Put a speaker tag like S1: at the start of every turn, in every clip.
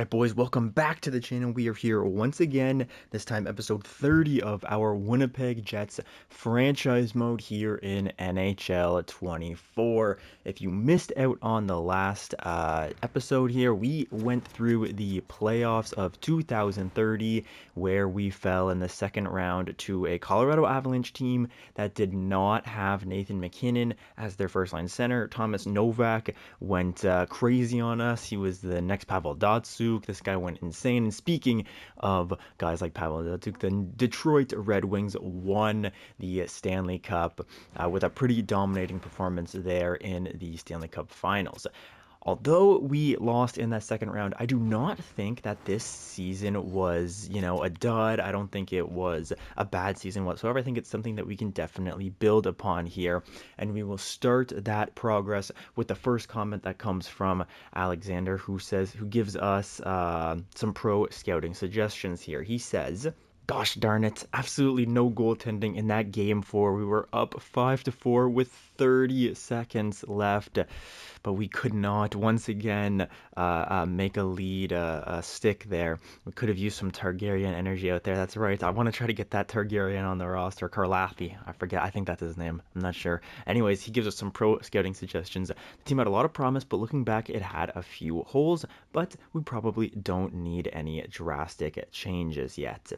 S1: Alright boys, welcome back to the channel. We are here once again, this time episode 30 of our Winnipeg Jets franchise mode here in NHL 24. If you missed out on the last episode here, we went through the playoffs of 2030 where we fell in the second round to a Colorado Avalanche team that did not have Nathan MacKinnon as their first line center. Thomas Novak went crazy on us. He was the next Pavel Datsyuk. This guy went insane. And speaking of guys like Pavel Datsyuk, the Detroit Red Wings won the Stanley Cup with a pretty dominating performance there in the Stanley Cup Finals. Although we lost in that second round, I do not think that this season was, a dud. I don't think it was a bad season whatsoever. I think it's something that we can definitely build upon here. And we will start that progress with the first comment that comes from Alexander, who gives us some pro scouting suggestions here. He says, "Gosh darn it, absolutely no goaltending in that game 4. We were up 5-4 with 30 seconds left, but we could not once again make a lead stick there. We could have used some Targaryen energy out there. That's right. I want to try to get that Targaryen on the roster. Karlathy. I forget. I think that's his name. I'm not sure. Anyways, he gives us some pro scouting suggestions. The team had a lot of promise, but looking back, it had a few holes, but we probably don't need any drastic changes yet.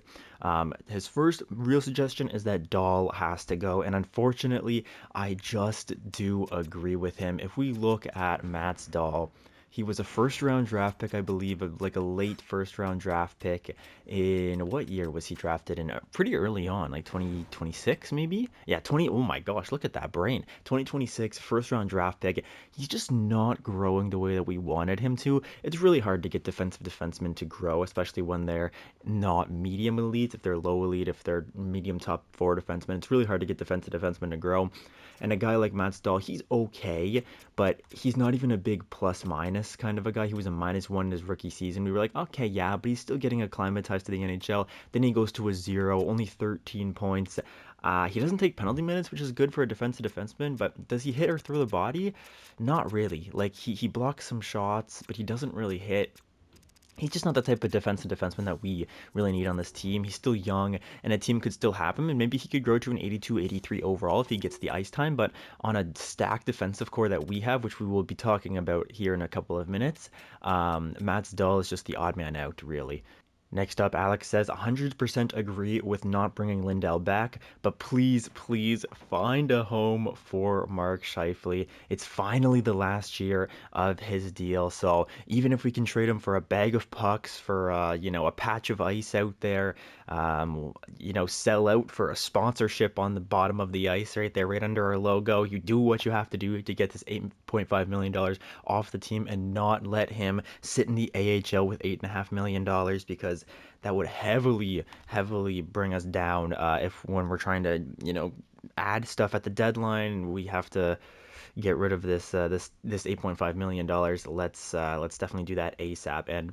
S1: His first real suggestion is that Dahl has to go, and unfortunately, I just do agree with him. If we look at Mats Dahl, he was a first-round draft pick, I believe, like a late first-round draft pick. In what year was he drafted in? Pretty early on, like 2026 maybe? Yeah, oh my gosh, look at that brain. 2026, first-round draft pick. He's just not growing the way that we wanted him to. It's really hard to get defensive defensemen to grow, especially when they're not medium elite. If they're low elite, if they're medium top 4 defensemen, it's really hard to get defensive defensemen to grow. And a guy like Mats Dahl, he's okay, but he's not even a big plus-minus kind of a guy. He was a -1 in his rookie season. We were like, okay, yeah, but he's still getting acclimatized to the NHL. Then he goes to a 0, only 13 points. He doesn't take penalty minutes, which is good for a defensive defenseman, but does he hit or throw the body? Not really. Like, he blocks some shots, but he doesn't really hit. He's just not the type of defensive defenseman that we really need on this team. He's still young, and a team could still have him, and maybe he could grow to an 82, 83 overall if he gets the ice time, but on a stacked defensive core that we have, which we will be talking about here in a couple of minutes, Mats Dahl is just the odd man out, really. Next up, Alex says, 100% agree with not bringing Lindell back, but please, please find a home for Mark Scheifele. It's finally the last year of his deal, so even if we can trade him for a bag of pucks, for, a patch of ice out there, sell out for a sponsorship on the bottom of the ice right there, right under our logo, you do what you have to do to get this $8.5 million off the team and not let him sit in the AHL with $8.5 million, because that would heavily bring us down when we're trying to add stuff at the deadline. We have to get rid of this $8.5 million. Let's definitely do that ASAP. And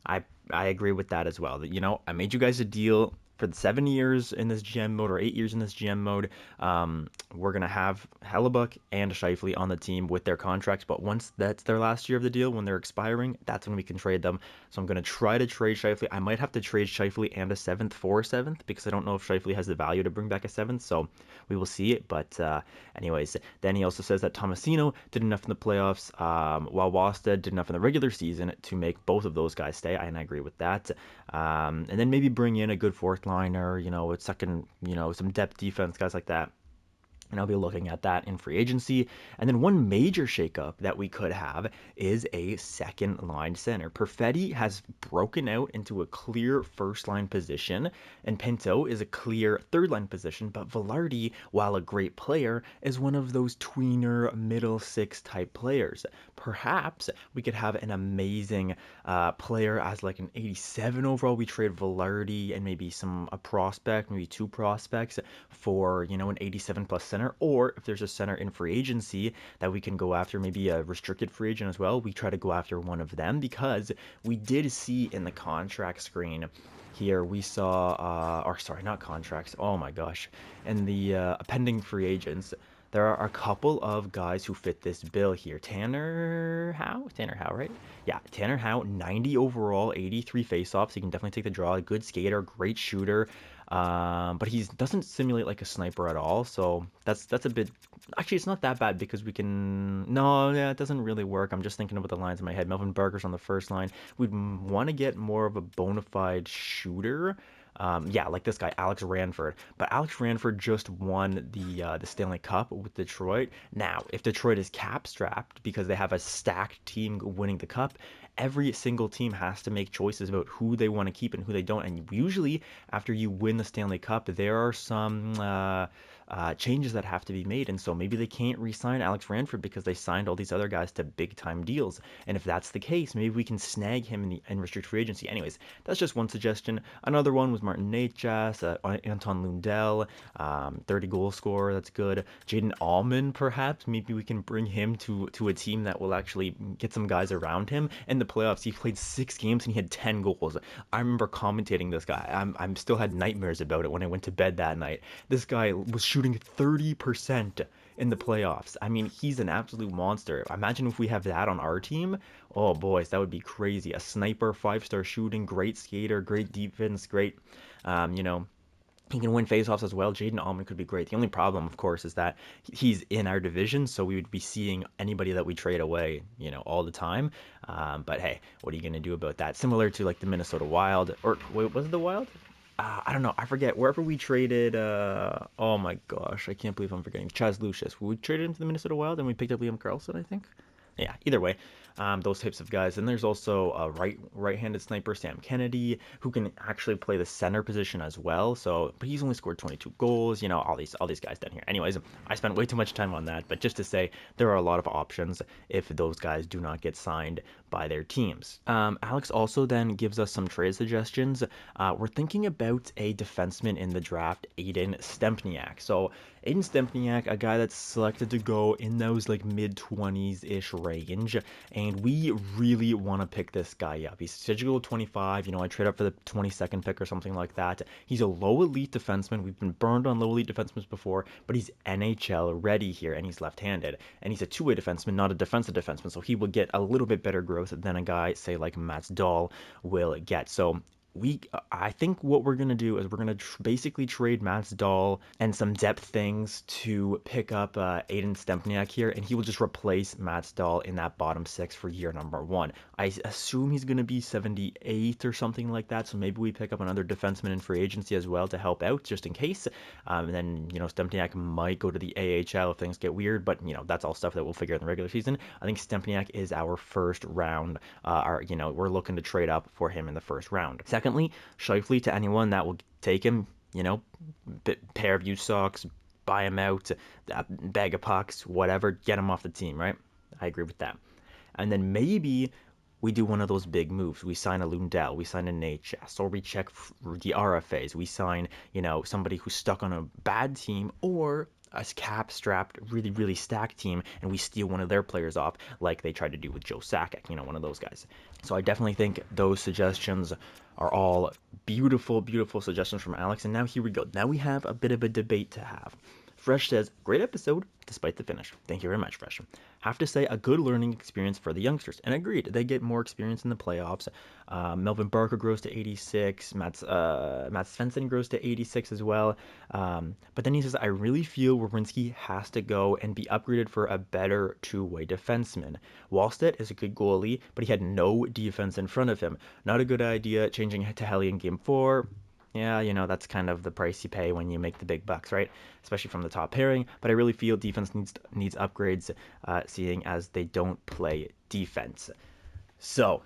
S1: I agree with that as well. I made you guys a deal for the 7 years in this GM mode, or 8 years in this GM mode. We're going to have Hellebuck and Scheifele on the team with their contracts, but once that's their last year of the deal, when they're expiring, that's when we can trade them. So I'm going to try to trade Scheifele. I might have to trade Scheifele and a 7th for a 7th, because I don't know if Scheifele has the value to bring back a 7th, so we will see it. But anyways, then he also says that Tomasino did enough in the playoffs, while Wasta did enough in the regular season to make both of those guys stay, and I agree with that. And then maybe bring in a good fourth liner, a second, some depth defense, guys like that. And I'll be looking at that in free agency. And then one major shakeup that we could have is a second line center. Perfetti has broken out into a clear first line position, and Pinto is a clear third line position. But Velarde, while a great player, is one of those tweener middle six type players. Perhaps we could have an amazing player as like an 87 overall. We trade Velarde and maybe a prospect, maybe 2 prospects for, an 87 plus center. Or if there's a center in free agency that we can go after, maybe a restricted free agent as well, we try to go after one of them, because we did see in the contract screen here, we saw, or sorry, not contracts, oh my gosh, in the pending free agents, there are a couple of guys who fit this bill here. Tanner Howe, right? Yeah, Tanner Howe, 90 overall, 83 faceoffs. He can definitely take the draw. Good skater, great shooter. But he doesn't simulate like a sniper at all. So that's a bit. Actually, it's not that bad because we can. No, yeah, it doesn't really work. I'm just thinking about the lines in my head. Melvin Barker's on the first line. We'd want to get more of a bona fide shooter. Yeah, like this guy, Alex Ranford. But Alex Ranford just won the Stanley Cup with Detroit. Now, if Detroit is cap strapped because they have a stacked team winning the cup, every single team has to make choices about who they want to keep and who they don't. And usually, after you win the Stanley Cup, there are some changes that have to be made. And so maybe they can't re-sign Alex Ranford because they signed all these other guys to big time deals. And if that's the case, maybe we can snag him in the unrestricted free agency. Anyways, that's just one suggestion. Another one was Martin Necas, Anton Lundell, 30 goal scorer. That's good. Jaden Allman, perhaps. Maybe we can bring him to a team that will actually get some guys around him. In the playoffs, he played 6 games and he had 10 goals. I remember commentating this guy. I'm still had nightmares about it when I went to bed that night. This guy was shooting 30% in the playoffs. I mean, he's an absolute monster. Imagine if we have that on our team. Oh, boys, that would be crazy. A sniper, 5-star shooting, great skater, great defense, great, you know, he can win faceoffs as well. Jaden Allman could be great. The only problem, of course, is that he's in our division, so we would be seeing anybody that we trade away, you know, all the time. But hey, what are you going to do about that? Similar to like the Minnesota Wild, or wait, was it the Wild? I don't know. I forget. Wherever we traded, oh my gosh, I can't believe I'm forgetting. Chaz Lucius. We traded him to the Minnesota Wild and we picked up Liam Carlson, I think. Yeah, either way, those types of guys. And there's also a right-handed sniper, Sam Kennedy, who can actually play the center position as well. So, but he's only scored 22 goals. You know, all these guys down here. Anyways, I spent way too much time on that. But just to say, there are a lot of options if those guys do not get signed by their teams. Alex also then gives us some trade suggestions. We're thinking about a defenseman in the draft, Aiden Stempniak. So Aiden Stempniak, a guy that's selected to go in those like mid-20s-ish range, and we really want to pick this guy up. He's scheduled to go 25, you know, I trade up for the 22nd pick or something like that. He's a low elite defenseman. We've been burned on low elite defensemen before, but he's NHL ready here, and he's left-handed. And he's a two-way defenseman, not a defensive defenseman, so he will get a little bit better growth than a guy, say, like Mats Dahl will get. So I think what we're going to do is we're going to basically trade Mats Dahl and some depth things to pick up Aiden Stempniak here, and he will just replace Mats Dahl in that bottom 6 for year number 1. I assume he's going to be 78 or something like that, so maybe we pick up another defenseman in free agency as well to help out, just in case. And then, you know, Stempniak might go to the AHL if things get weird, but, you know, that's all stuff that we'll figure out in the regular season. I think Stempniak is our first round, you know, we're looking to trade up for him in the first round. Secondly, Scheifele, to anyone that will take him, you know, pair of used socks, buy him out, bag of pucks, whatever, get him off the team, right? I agree with that. And then maybe we do one of those big moves. We sign a Lundell, we sign a Necas, or we check the RFAs. We sign, you know, somebody who's stuck on a bad team, or a cap-strapped, really, really stacked team, and we steal one of their players off, like they tried to do with Joe Sakic, you know, one of those guys. So I definitely think those suggestions are all beautiful, beautiful suggestions from Alex. And now here we go. Now we have a bit of a debate to have. Fresh says, great episode, despite the finish. Thank you very much, Fresh. Have to say, a good learning experience for the youngsters. And agreed, they get more experience in the playoffs. Melvin Barker grows to 86. Matt Svensson grows to 86 as well. But then he says, I really feel Werenski has to go and be upgraded for a better two-way defenseman. Wallstedt is a good goalie, but he had no defense in front of him. Not a good idea changing to Helly in Game 4. Yeah, you know, that's kind of the price you pay when you make the big bucks, right? Especially from the top pairing. But I really feel defense needs upgrades, seeing as they don't play defense. So,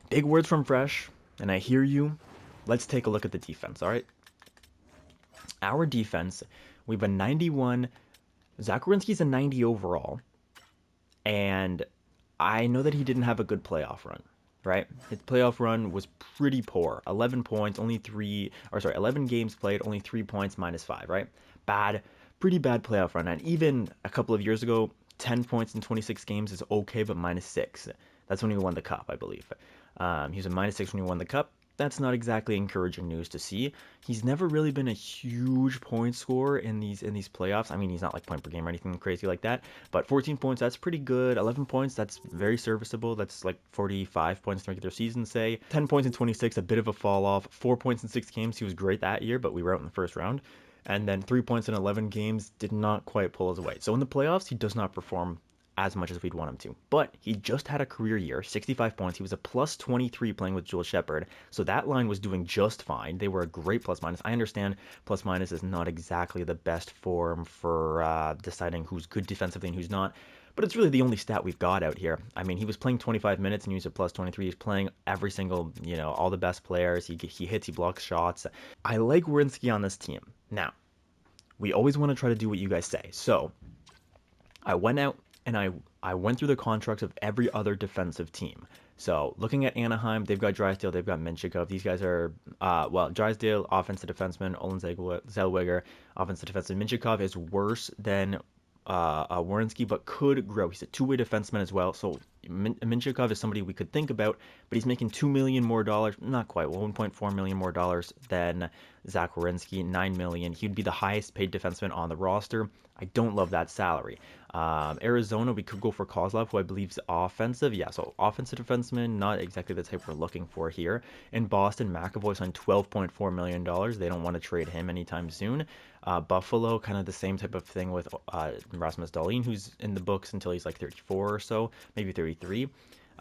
S1: big words from Fresh, and I hear you. Let's take a look at the defense, all right? Our defense, we have a 91. Zach Werenski's a 90 overall. And I know that he didn't have a good playoff run. Right? His playoff run was pretty poor. 11 points, 11 games played, only 3 points, -5, right? Bad, pretty bad playoff run. And even a couple of years ago, 10 points in 26 games is okay, but -6. That's when he won the cup, I believe. He was a -6 when he won the cup. That's not exactly encouraging news to see. He's never really been a huge point scorer in these playoffs. I mean, he's not like point per game or anything crazy like that, but 14 points, that's pretty good. 11 points, that's very serviceable. That's like 45 points in the regular season, say. 10 points in 26, a bit of a fall off. 4 points in 6 games, he was great that year, but we were out in the first round. And then 3 points in 11 games did not quite pull us away. So in the playoffs, he does not perform as much as we'd want him to. But he just had a career year, 65 points. He was a plus 23 playing with Joel Shepard. So that line was doing just fine. They were a great plus minus. I understand plus minus is not exactly the best form for deciding who's good defensively and who's not. But it's really the only stat we've got out here. I mean, he was playing 25 minutes and he was a plus 23. He's playing every single, all the best players. He hits, he blocks shots. I like Werenski on this team. Now, we always want to try to do what you guys say. So I went out and I went through the contracts of every other defensive team. So looking at Anaheim, they've got Drysdale, they've got Minchikov. These guys are, Drysdale, offensive defenseman, Olen Zellweger, offensive defenseman. Minchikov is worse than Werenski, but could grow. He's a two-way defenseman as well. So Minchikov is somebody we could think about, but he's making $2 million more dollars, not quite, well, $1.4 million more dollars than Zach Werenski, $9 million. He'd be the highest paid defenseman on the roster. I don't love that salary. Arizona, we could go for Kozlov, who I believe is offensive. Yeah, so offensive defenseman, not exactly the type we're looking for here. In Boston, McAvoy signed $12.4 million. They don't want to trade him anytime soon. Buffalo, kind of the same type of thing with Rasmus Dahlin, who's in the books until he's like 34 or so, maybe 33.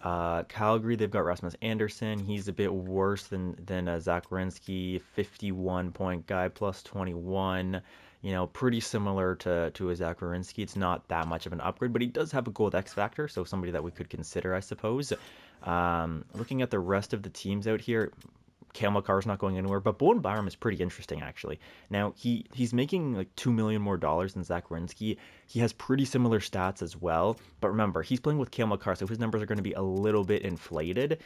S1: Calgary, they've got Rasmus Anderson. He's a bit worse than Zach Werenski, 51-point guy, plus 21. Pretty similar to a Zach Werenski. It's not that much of an upgrade, but he does have a gold X factor, so somebody that we could consider, I suppose. Looking at the rest of the teams out here, Cale Makar's not going anywhere, but Bowen Byram is pretty interesting, actually. Now, he's making like $2 million more than Zach Werenski. He has pretty similar stats as well, but remember, he's playing with Cale Makar, so his numbers are going to be a little bit inflated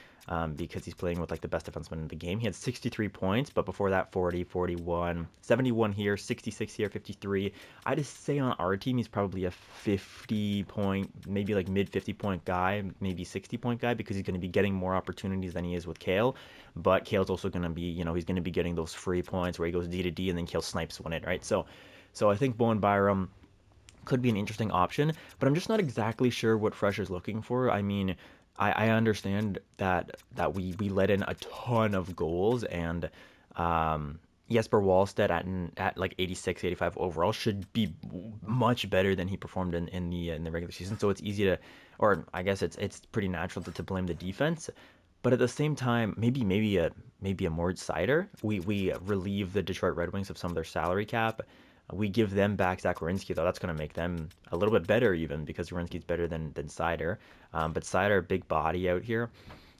S1: because he's playing with like the best defenseman in the game. He had 63 points, but before that, 40, 41, 71 here, 66 here, 53. I just say on our team, he's probably a 50-point, maybe like mid 50-point guy, maybe 60-point guy, because he's going to be getting more opportunities than he is with Cale. But Cale's also going to be, he's going to be getting those free points where he goes D to D and then Cale snipes one in, right? So I think Bowen Byram could be an interesting option, but I'm just not exactly sure what Fresh is looking for. I mean, I understand that we let in a ton of goals, and Jesper Wallstedt at like 86, 85 overall should be much better than he performed in the regular season. So it's easy to, or I guess it's pretty natural to blame the defense. But at the same time, maybe a Moritz Seider. We relieve the Detroit Red Wings of some of their salary cap. We give them back Zach Werenski, though. That's going to make them a little bit better even, because Werenski's better than Seider. But Seider, big body out here.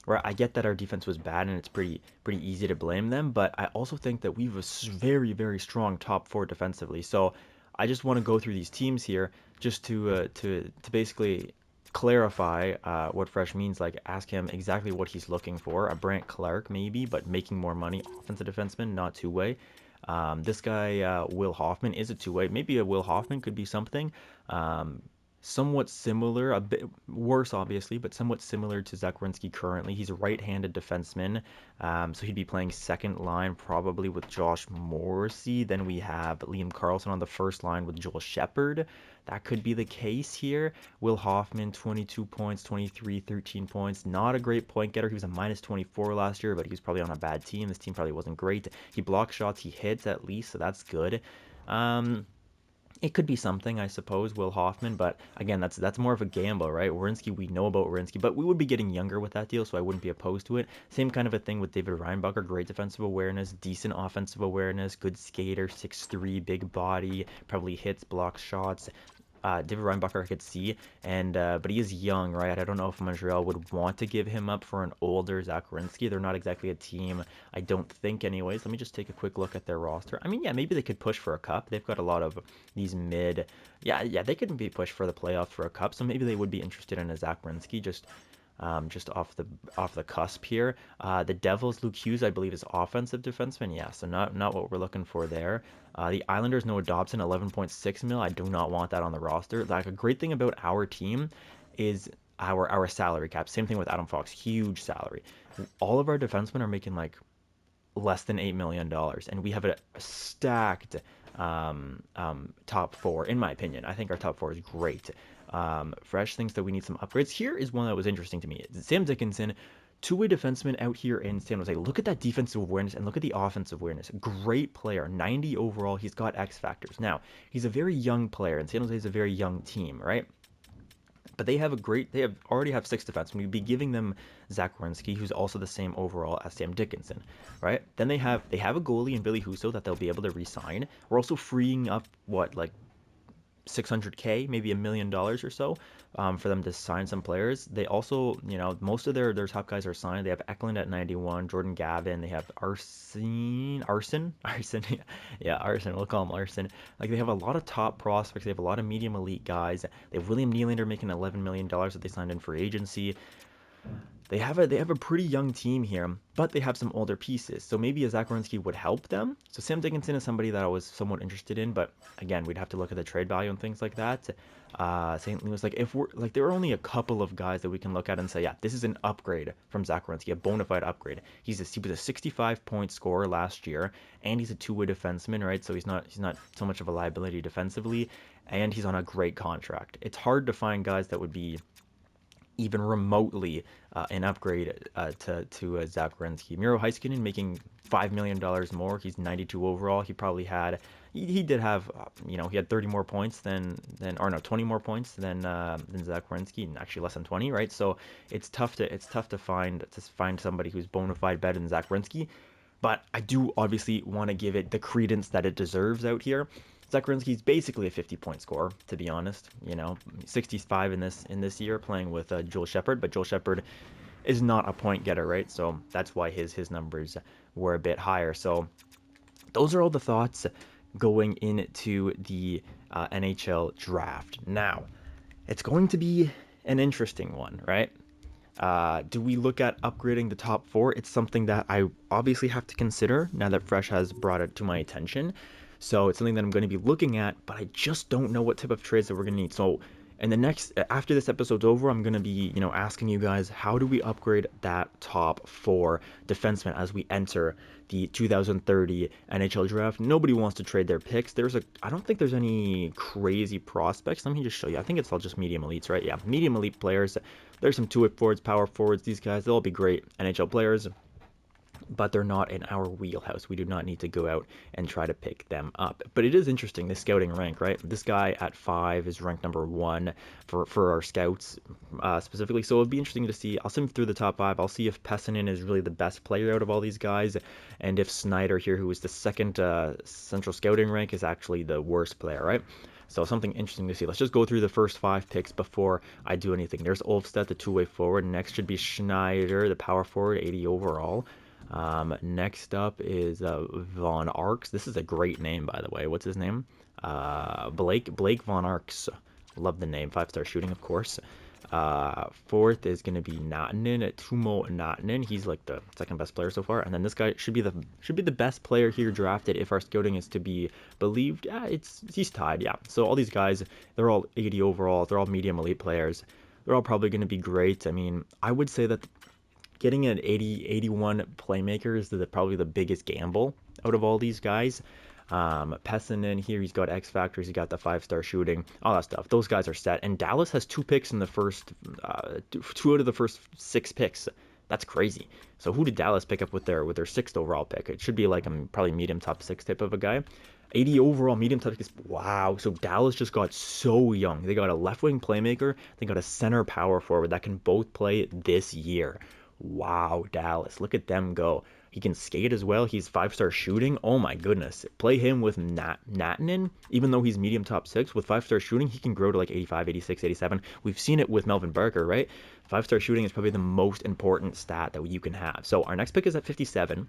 S1: Where I get that our defense was bad and it's pretty easy to blame them, but I also think that we have a very, very strong top four defensively. So I just want to go through these teams here just to basically clarify what Fresh means. Like, ask him exactly what he's looking for. A Brant Clark maybe, but making more money. Offensive defenseman, not two-way. This guy, Will Hoffman, is a two-way. Maybe a Will Hoffman could be something. Somewhat similar, a bit worse obviously, but somewhat similar to Zach Werenski currently. He's a right-handed defenseman, so he'd be playing second line probably with Josh Morrissey. Then we have Liam Karlsson on the first line with Joel Shepard. That could be the case here. Will Hoffman, 22 points, 23, 13 points. Not a great point getter. He was a minus 24 last year, but he was probably on a bad team. This team probably wasn't great. He blocks shots, he hits at least, so that's good. It could be something, I suppose, Will Hoffman, but again, that's more of a gamble, right? Werenski, we know about Werenski, but we would be getting younger with that deal, so I wouldn't be opposed to it. Same kind of a thing with David Reinbacher, great defensive awareness, decent offensive awareness, good skater, 6'3", big body, probably hits, blocks shots. David Reinbacher I could see, but he is young, right? I don't know if Montreal would want to give him up for an older Zach Werenski. They're not exactly a team, I don't think anyways. Let me just take a quick look at their roster. I mean, yeah, maybe they could push for a cup. They've got a lot of these mid, yeah, they could be pushed for the playoffs for a cup, so maybe they would be interested in a Zach Werenski, just off the cusp here. The Devils, Luke Hughes, I believe, is offensive defenseman. Yeah, so not what we're looking for there. The Islanders, Noah Dobson, 11.6 mil. I do not want that on the roster. Like, a great thing about our team is our salary cap. Same thing with Adam Fox, huge salary. All of our defensemen are making like less than $8 million. And we have a stacked top four, in my opinion. I think our top four is great. Fresh thinks that we need some upgrades. Here is one that was interesting to me. Sam Dickinson, two-way defenseman out here in San Jose. Look at that defensive awareness and look at the offensive awareness. Great player, 90 overall. He's got X factors. Now, he's a very young player, and San Jose is a very young team, right? But they already have 6 defensemen. We'd be giving them Zach Werenski, who's also the same overall as Sam Dickinson, right? Then they have a goalie in Billy Husso that they'll be able to re-sign. We're also freeing up like $600K, maybe $1 million or so, for them to sign some players. They also, most of their top guys are signed. They have Eklund at 91, Jordan Gavin. They have Arsen. Yeah, Arsen. We'll call him Arsen. Like, they have a lot of top prospects. They have a lot of medium elite guys. They have William Nylander making $11 million that they signed in free agency. They have a pretty young team here, but they have some older pieces. So maybe a Zach Werenski would help them. So Sam Dickinson is somebody that I was somewhat interested in, but again, we'd have to look at the trade value and things like that. St. Louis, there are only a couple of guys that we can look at and say, yeah, this is an upgrade from Zach Werenski, a bona fide upgrade. He was a 65-point scorer last year, and he's a two-way defenseman, right? So he's not so much of a liability defensively, and he's on a great contract. It's hard to find guys that would be even remotely an upgrade to Zach Werenski. Miro Heiskanen making $5 million more. He's 92 overall. He probably had, he did have, he had 30 more points than 20 more points than Zach Werenski, and actually less than 20, right? So it's tough to find somebody who's bona fide better than Zach Werenski. But I do obviously want to give it the credence that it deserves out here. Zach Werenski's basically a 50-point scorer, to be honest. 65 in this year playing with Joel Shepherd, but Joel Shepherd is not a point getter, right? So that's why his numbers were a bit higher. So those are all the thoughts going into the NHL draft. Now, it's going to be an interesting one, right? Do we look at upgrading the top 4? It's something that I obviously have to consider now that Fresh has brought it to my attention. So it's something that I'm going to be looking at, but I just don't know what type of trades that we're going to need. So after this episode's over, I'm going to be, asking you guys, how do we upgrade that top 4 defensemen as we enter the 2030 NHL draft? Nobody wants to trade their picks. I don't think there's any crazy prospects. Let me just show you. I think it's all just medium elites, right? Yeah, medium elite players. There's some two-way forwards, power forwards. These guys, they'll all be great NHL players, but they're not in our wheelhouse. We do not need to go out and try to pick them up. But it is interesting, this scouting rank, right? This guy at 5 is ranked number 1 for our scouts specifically. So it'd be interesting to see. I'll sim through the top 5. I'll see if Pessanen is really the best player out of all these guys, and if Snyder here, who is the second central scouting rank, is actually the worst player, right? So something interesting to see. Let's just go through the first 5 picks before I do anything. There's Olfstedt, the two-way forward. Next should be Schneider, the power forward, 80 overall. Next up is Von Arx. This is a great name, by the way. What's his name? Blake Von Arx. Love the name. 5-star shooting, of course. Fourth is going to be Nattinen, Tumo Nattinen. He's like the second best player so far. And then this guy should be the best player here drafted if our scouting is to be believed. Yeah, he's tied. Yeah. So all these guys, they're all 80 overall. They're all medium elite players. They're all probably going to be great. I mean, I would say that getting an 81 playmaker is probably the biggest gamble out of all these guys. Pessanen here, he's got X factors, he got the 5-star shooting, all that stuff. Those guys are set. And Dallas has 2 picks in the first, 2 out of the first 6 picks. That's crazy. So who did Dallas pick up with their 6th overall pick? It should be like probably medium top 6 type of a guy. 80 overall, medium top 6. Wow. So Dallas just got so young. They got a left wing playmaker. They got a center power forward that can both play this year. Wow, Dallas. Look at them go. He can skate as well. He's 5-star shooting. Oh my goodness. Play him with Nattinen. Even though he's medium top 6, with 5-star shooting, he can grow to like 85, 86, 87. We've seen it with Melvin Barker, right? 5-star shooting is probably the most important stat that you can have. So our next pick is at 57.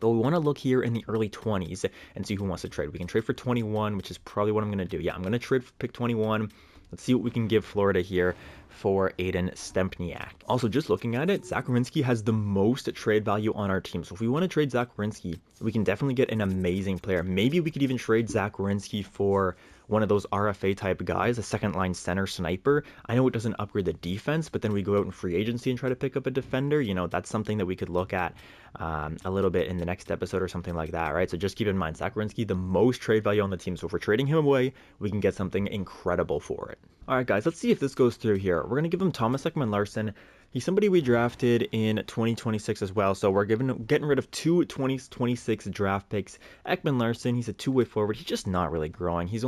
S1: But we want to look here in the early 20s and see who wants to trade. We can trade for 21, which is probably what I'm going to do. Yeah, I'm going to trade for pick 21. Let's see what we can give Florida here for Aiden Stempniak. Also, just looking at it, Zach Werenski has the most trade value on our team. So if we want to trade Zach Werenski, we can definitely get an amazing player. Maybe we could even trade Zach Werenski for one of those RFA type guys, a second line center sniper. I know it doesn't upgrade the defense, but then we go out in free agency and try to pick up a defender. You know, that's something that we could look at a little bit in the next episode or something like that, right? So just keep in mind, Zach Werenski, the most trade value on the team. So if we're trading him away, we can get something incredible for it. All right, guys, let's see if this goes through here. We're going to give him Thomas Ekman-Larsson. He's somebody we drafted in 2026 as well, so we're getting rid of two 2026 draft picks. Ekman-Larsson, he's a two-way forward. He's just not really growing. He's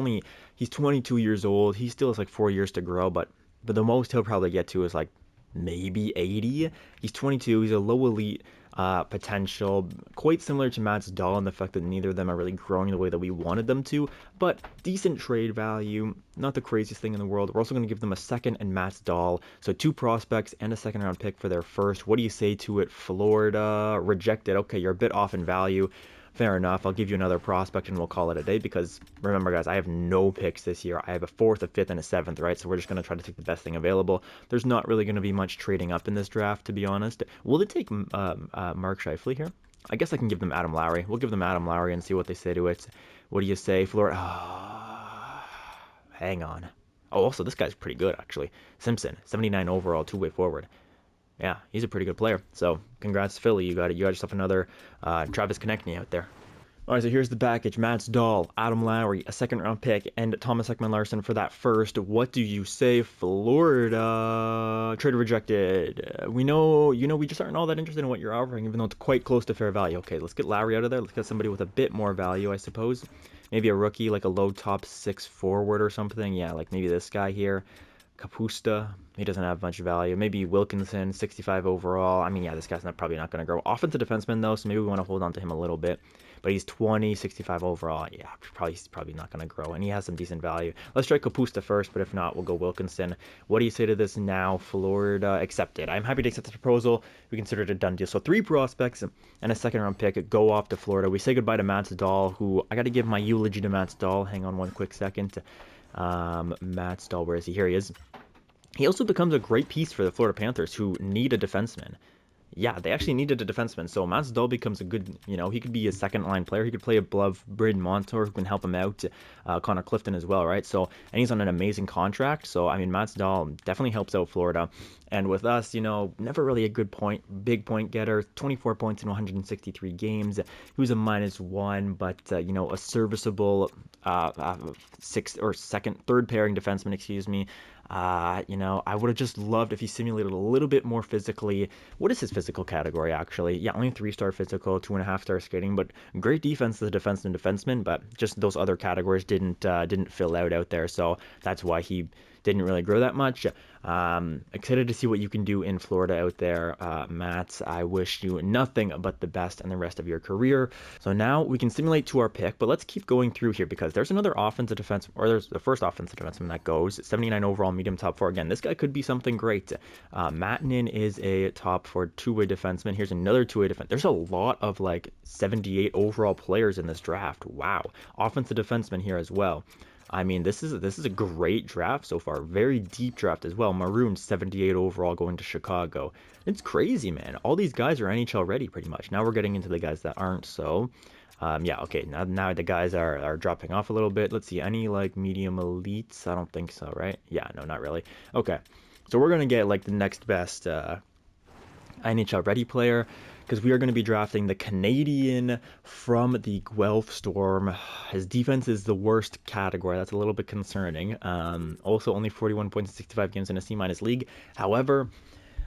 S1: 22 years old. He still has like 4 years to grow, but the most he'll probably get to is like maybe 80. He's 22. He's a low elite potential, quite similar to Mats Dahl in the fact that neither of them are really growing the way that we wanted them to, but decent trade value, not the craziest thing in the world. We're also going to give them a second and Mats Dahl, so 2 prospects and a second round pick for their first. What do you say to it, Florida? Rejected. Okay, you're a bit off in value. Fair enough. I'll give you another prospect and we'll call it a day because remember, guys, I have no picks this year. I have a 4th, a 5th, and a 7th, right? So we're just going to try to take the best thing available. There's not really going to be much trading up in this draft, to be honest. Will it take Mark Scheifele here? I guess I can give them Adam Lowry. We'll give them Adam Lowry and see what they say to it. What do you say, Florida? Hang on. Oh, also, this guy's pretty good, actually. Simpson, 79 overall, two-way forward. Yeah, he's a pretty good player. So congrats, Philly. You got yourself another Travis Konechny out there. All right, so here's the package. Mats Dahl, Adam Lowry, a second round pick, and Thomas Ekman-Larsson for that first. What do you say, Florida? Trade rejected. We just aren't all that interested in what you're offering, even though it's quite close to fair value. Okay, let's get Lowry out of there. Let's get somebody with a bit more value, I suppose. Maybe a rookie, like a low top 6 forward or something. Yeah, like maybe this guy here. Kapusta, he doesn't have much value. Maybe Wilkinson, 65 overall. I mean, yeah, this guy's probably not going to grow. Offensive defenseman, though, so maybe we want to hold on to him a little bit. But he's 20, 65 overall. Yeah, he's probably not going to grow, and he has some decent value. Let's try Kapusta first, but if not, we'll go Wilkinson. What do you say to this now, Florida? Accepted. I'm happy to accept this proposal. We consider it a done deal. So 3 prospects and a second-round pick go off to Florida. We say goodbye to Mats Dahl, who I got to give my eulogy to Mats Dahl. Hang on one quick second. Mats Dahl, where is he? Here he is. He also becomes a great piece for the Florida Panthers, who need a defenseman. Yeah, they actually needed a defenseman, so Mats Dahl becomes a good, he could be a second-line player. He could play above Braden Montour, who can help him out, Connor Clifton as well, right? So, and he's on an amazing contract, so, I mean, Mats Dahl definitely helps out Florida. And with us, never really a big point getter, 24 points in 163 games. He was a -1, but, a serviceable third pairing defenseman, excuse me. I would have just loved if he simulated a little bit more physically. What is his physical category, actually? Yeah, only 3-star physical, 2.5-star skating, but great defense as a defenseman, but just those other categories didn't fill out there, so that's why he didn't really grow that much. Excited to see what you can do in Florida out there, Matt. I wish you nothing but the best in the rest of your career. So now we can simulate to our pick, but let's keep going through here because there's another offensive defense, or there's the first offensive defenseman that goes 79 overall, medium top 4. Again, this guy could be something great. Mattinen is a top 4 two-way defenseman. Here's another two-way defense. There's a lot of like 78 overall players in this draft. Wow, offensive defenseman here as well. I mean, this is a great draft so far. Very deep draft as well. Maroon, 78 overall, going to Chicago. It's crazy, man. All these guys are NHL ready pretty much. Now we're getting into the guys that aren't. So, yeah, okay. Now the guys are dropping off a little bit. Let's see. Any like medium elites? I don't think so, right? Yeah, no, not really. Okay. So we're going to get like the next best NHL ready player, because we are going to be drafting the Canadian from the Guelph Storm. His defense is the worst category. That's a little bit concerning. Also, only 41 points in 65 games in a C- league. However,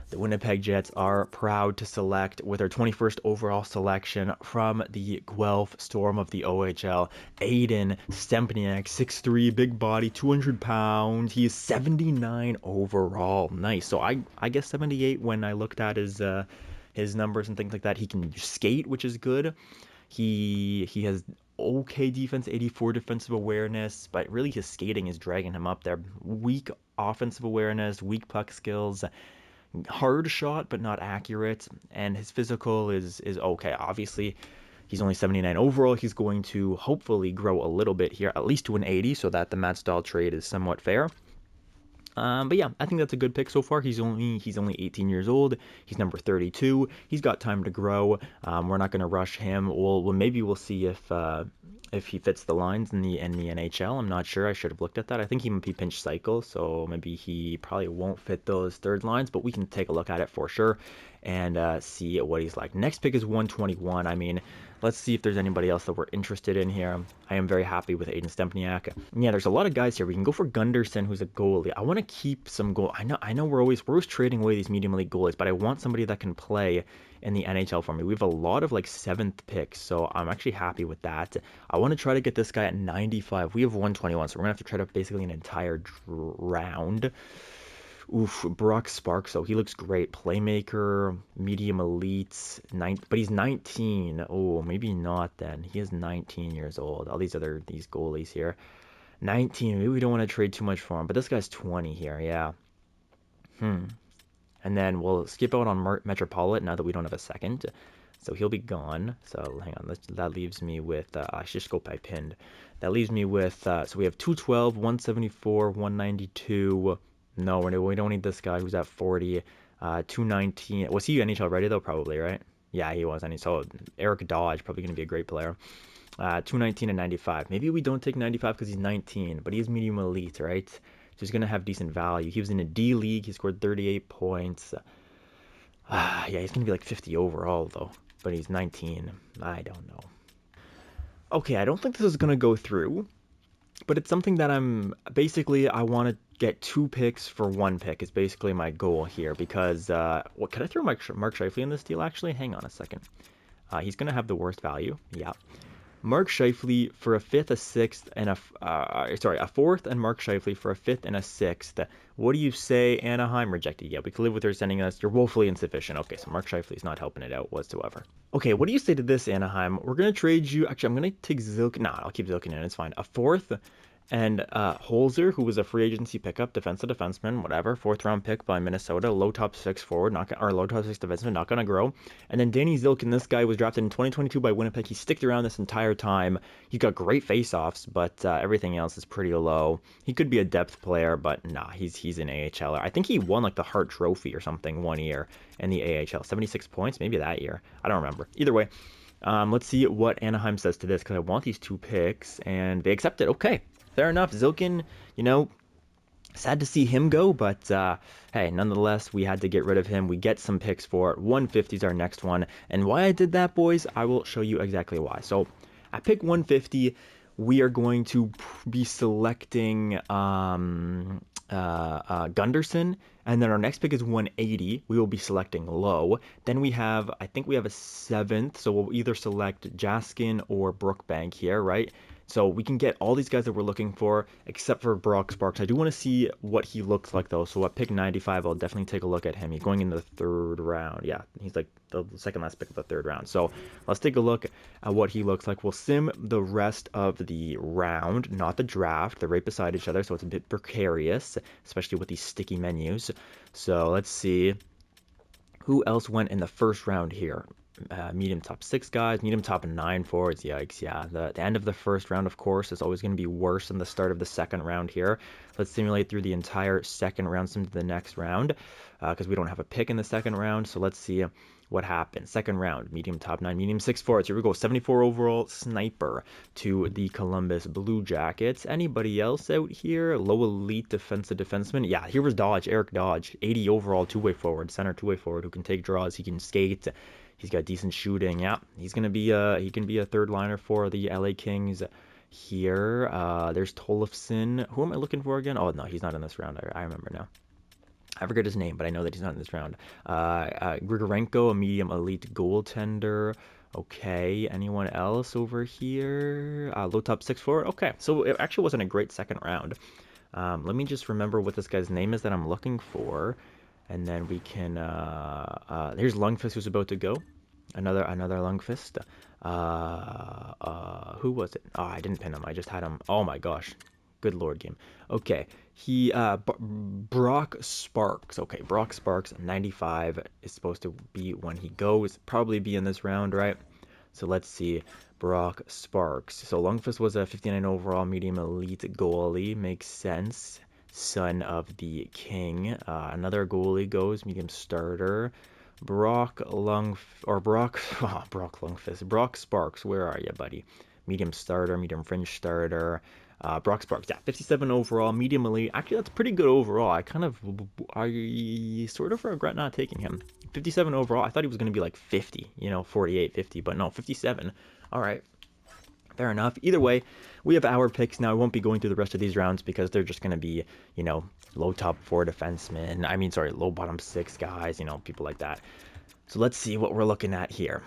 S1: the Winnipeg Jets are proud to select with their 21st overall selection from the Guelph Storm of the OHL, Aiden Stempniak, 6'3", big body, 200 pounds. He is 79 overall. Nice. So I guess 78 when I looked at his numbers and things like that. He can skate, which is good. He has okay defense, 84 defensive awareness, but really his skating is dragging him up there. Weak offensive awareness, weak puck skills, hard shot but not accurate, and his physical is okay. Obviously, he's only 79 overall. He's going to hopefully grow a little bit here, at least to an 80, so that the Mats Dahl trade is somewhat fair. But yeah, I think that's a good pick so far. He's only 18 years old. He's number 32. He's got time to grow. We're not going to rush him. Maybe we'll see if he fits the lines in the NHL. I'm not sure. I should have looked at that. I think he might be pinch cycle, so maybe he probably won't fit those third lines. But we can take a look at it for sure and see what he's like. Next pick is 121. I mean, let's see if there's anybody else that we're interested in here. I am very happy with Aiden Stempniak. Yeah, there's a lot of guys here. We can go for Gunderson, who's a goalie. I want to keep some goal. I know we're always trading away these medium elite goalies, but I want somebody that can play in the NHL for me. We have a lot of like 7th picks, so I'm actually happy with that. I want to try to get this guy at 95. We have 121, so we're gonna have to try to basically an entire round. Oof, Brock Sparks, so he looks great. Playmaker, medium elite, but he's 19. Oh, maybe not then. He is 19 years old. All these goalies here. 19, maybe we don't want to trade too much for him, but this guy's 20 here, yeah. And then we'll skip out on Metropolitan now that we don't have a second. So he'll be gone. So hang on, that leaves me with, I should just go by pinned. That leaves me with, so we have 212, 174, 192. No, we don't need this guy who's at 40. 219. Was he NHL ready though? Probably, right? Yeah, he was. So Eric Dodge, probably going to be a great player. 219 and 95. Maybe we don't take 95 because he's 19, but he's medium elite, right? So he's going to have decent value. He was in a D league. He scored 38 points. Yeah, he's going to be like 50 overall though, but he's 19. I don't know. Okay, I don't think this is going to go through, but it's something that I want to get 2 picks for 1 pick is basically my goal here because, could I throw Mark Scheifele in this deal actually? Hang on a second. He's going to have the worst value. Yeah. Mark Scheifele for a 5th, a 6th, and a 4th, and Mark Scheifele for a 5th and a 6th. What do you say, Anaheim? Rejected. Yeah, we can live with her sending us. You're woefully insufficient. Okay, so Mark Scheifele is not helping it out whatsoever. Okay, what do you say to this, Anaheim? We're going to trade you. Actually, I'm going to take Zilkin. Nah, I'll keep Zilkin in. It's fine. A 4th and Holzer, who was a free agency pickup, defenseman, whatever, 4th round pick by Minnesota, low top 6 forward, low top 6 defenseman, not gonna grow. And then Danny Zilkin, this guy was drafted in 2022 by Winnipeg. He sticked around this entire time. He's got great face-offs, but everything else is pretty low. He could be a depth player, but nah, he's an AHLer. I think he won like the Hart Trophy or something one year in the AHL, 76 points, maybe that year. I don't remember. Either way. Let's see what Anaheim says to this because I want these 2 picks, and they accept it. Okay. Fair enough. Zilkin, sad to see him go, but hey, nonetheless, we had to get rid of him. We get some picks for it. 150 is our next one. And why I did that, boys, I will show you exactly why. So at pick 150, we are going to be selecting Gunderson. And then our next pick is 180. We will be selecting low. Then I think we have a 7th. So we'll either select Jaskin or Brookbank here, right? So we can get all these guys that we're looking for, except for Brock Sparks. I do want to see what he looks like, though. So at pick 95, I'll definitely take a look at him. He's going in the 3rd round. Yeah, he's like the second last pick of the 3rd round. So let's take a look at what he looks like. We'll sim the rest of the round, not the draft. They're right beside each other, so it's a bit precarious, especially with these sticky menus. So let's see who else went in the 1st round here. Medium top 6 guys, medium top 9 forwards. Yikes, yeah. The end of the 1st round, of course, is always going to be worse than the start of the 2nd round here. Let's simulate through the entire 2nd round, sim to the next round, because we don't have a pick in the 2nd round. So let's see what happens. 2nd round, medium top 9, medium 6 forwards. Here we go. 74 overall sniper to the Columbus Blue Jackets. Anybody else out here? Low elite defenseman. Yeah, here was Dodge, Eric Dodge. 80 overall two-way forward, center two-way forward who can take draws. He can skate. He's got decent shooting. Yeah, he can be a 3rd liner for the LA Kings here. There's Tollefson. Who am I looking for again? Oh, no, he's not in this round. I remember now. I forget his name, but I know that he's not in this round. Grigorenko, a medium elite goaltender. Okay, anyone else over here? Low top 6 forward. Okay, so it actually wasn't a great 2nd round. Let me just remember what this guy's name is that I'm looking for. And then we can, here's Lundqvist who's about to go. Another Lundqvist. Who was it? Oh, I didn't pin him. I just had him. Oh my gosh. Good Lord, game. Okay. Brock Sparks. Okay, Brock Sparks, 95 is supposed to be when he goes. Probably be in this round, right? So let's see. Brock Sparks. So Lundqvist was a 59 overall medium elite goalie. Makes sense. son of the king. Another goalie goes, medium starter. Brock Sparks, where are you, buddy? Medium starter, medium fringe starter. Brock Sparks, yeah, 57 overall, medium elite. Actually, that's pretty good overall. I sort of regret not taking him. 57 overall. I thought he was going to be like 50, 48, 50, but no, 57. All right. Fair enough. Either way, we have our picks now. I won't be going through the rest of these rounds because they're just going to be, low top four defensemen. Low bottom six guys, people like that. So let's see what we're looking at here.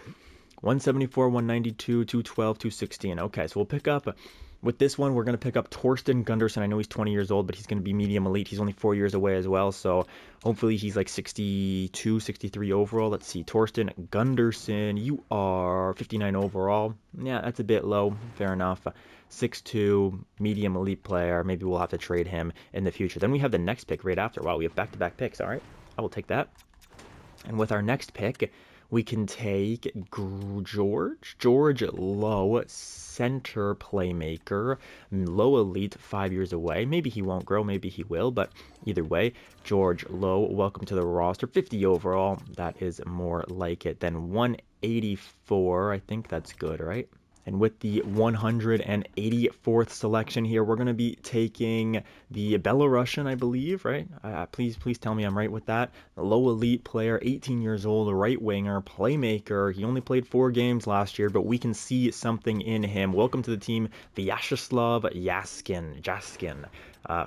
S1: 174, 192, 212, 216. Okay, so we'll pick up. With this one, we're going to pick up Torsten Gunderson. I know he's 20 years old, but he's going to be medium elite. He's only 4 years away as well, so hopefully he's like 62, 63 overall. Let's see, Torsten Gunderson, you are 59 overall. Yeah, that's a bit low. Fair enough. 6'2", medium elite player. Maybe we'll have to trade him in the future. Then we have the next pick right after. Wow, we have back-to-back picks. All right, I will take that. And with our next pick, we can take George Lowe, center playmaker, low elite, 5 years away. Maybe he won't grow, maybe he will, but either way, George Lowe, welcome to the roster. 50 overall, that is more like it than 184. I think that's good, right? And with the 184th selection here, we're going to be taking the Belarusian, I believe, right? Please tell me I'm right with that. The low elite player, 18 years old, right winger, playmaker. He only played 4 games last year, but we can see something in him. Welcome to the team, Vyacheslav Jaskin.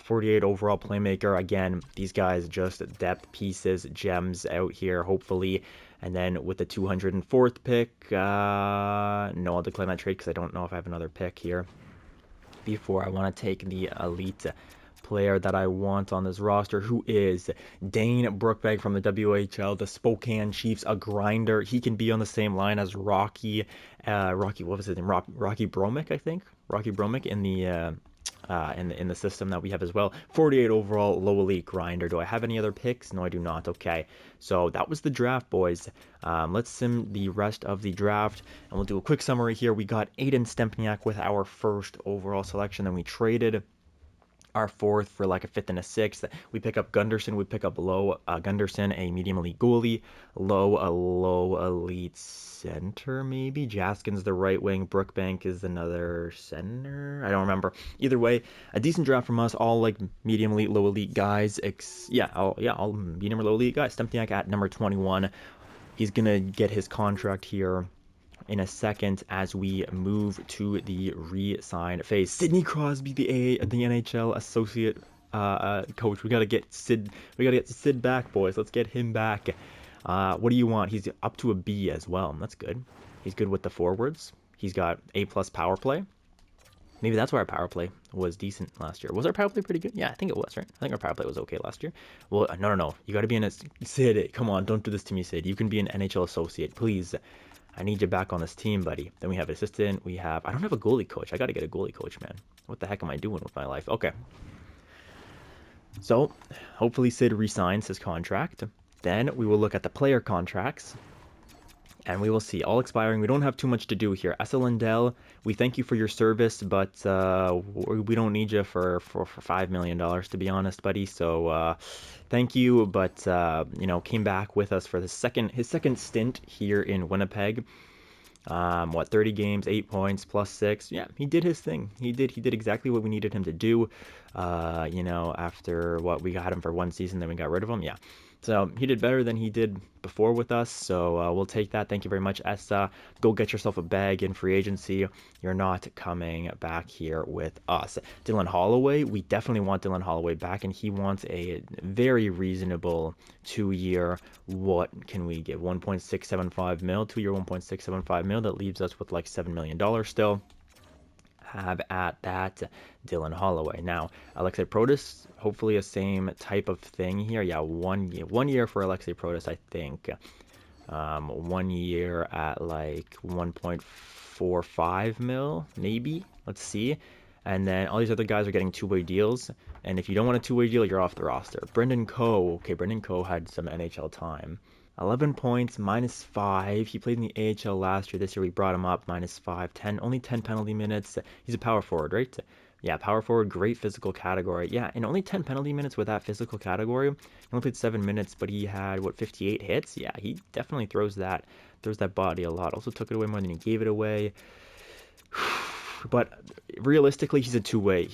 S1: 48 overall playmaker. Again, these guys just depth pieces, gems out here, hopefully. And then with the 204th pick, no, I'll decline that trade because I don't know if I have another pick here before I want to take the elite player that I want on this roster, who is Dane Brookbank from the WHL, the Spokane Chiefs, a grinder. He can be on the same line as Rocky, what was his name? Rocky Bromick, I think. Rocky Bromick in the system that we have as well. 48 overall, low elite grinder. Do I have any other picks? No, I do not. Okay, so that was the draft, boys. Let's sim the rest of the draft, and we'll do a quick summary here. We got Aiden Stempniak with our first overall selection, then we traded our 4th for like a 5th and a 6th. We pick up Gunderson. We pick up Low Gunderson, a medium elite goalie. Low, a low elite center, maybe. Jaskin's the right wing. Brookbank is another center. I don't remember. Either way, a decent draft from us. All like medium elite, low elite guys. All medium or low elite guys. Stempniak at number 21. He's gonna get his contract here in a second as we move to the re-sign phase. Sidney Crosby, the NHL associate coach. We gotta get Sid back, boys. Let's get him back. What do you want? He's up to a B as well. That's good. He's good with the forwards. He's got A+ power play. Maybe that's why our power play was decent last year. Was our power play pretty good? Yeah, I think it was, right? I think our power play was okay last year. Well, no. You got to be Sid, come on. Don't do this to me, Sid. You can be an NHL associate, please. I need you back on this team, buddy. Then we have assistant. I don't have a goalie coach. I got to get a goalie coach, man. What the heck am I doing with my life? Okay. So, hopefully Sid re-signs his contract. Then we will look at the player contracts. And we will see. All expiring. We don't have too much to do here. Essa Lindell, we thank you for your service, but we don't need you for $5 million, to be honest, buddy. So thank you, but came back with us for his second stint here in Winnipeg. 30 games, 8 points, +6. Yeah, he did his thing. He did exactly what we needed him to do. After what we got him for 1 season, then we got rid of him. Yeah. So he did better than he did before with us, so we'll take that. Thank you very much, Essa. Go get yourself a bag in free agency. You're not coming back here with us. Dylan Holloway, we definitely want Dylan Holloway back, and he wants a very reasonable 2-year. What can we give? 1.675 mil, 2-year 1.675 mil. That leaves us with like $7 million still. Have at that, Dylan Holloway. Now, Alexei Protas, hopefully a same type of thing here. Yeah, 1 year for Alexei Protas, I think. 1 year at like 1.45 mil, maybe. Let's see. And then all these other guys are getting 2-way deals. And if you don't want a 2-way deal, you're off the roster. Brendan Coe. Okay, Brendan Coe had some NHL time. 11 points, -5. He played in the AHL last year. This year we brought him up, -5. Only 10 penalty minutes. He's a power forward, right? Yeah, power forward, great physical category. Yeah, and only 10 penalty minutes with that physical category. He only played 7 minutes, but he had what, 58 hits? Yeah, he definitely throws that body a lot. Also took it away more than he gave it away. But realistically, he's a two-way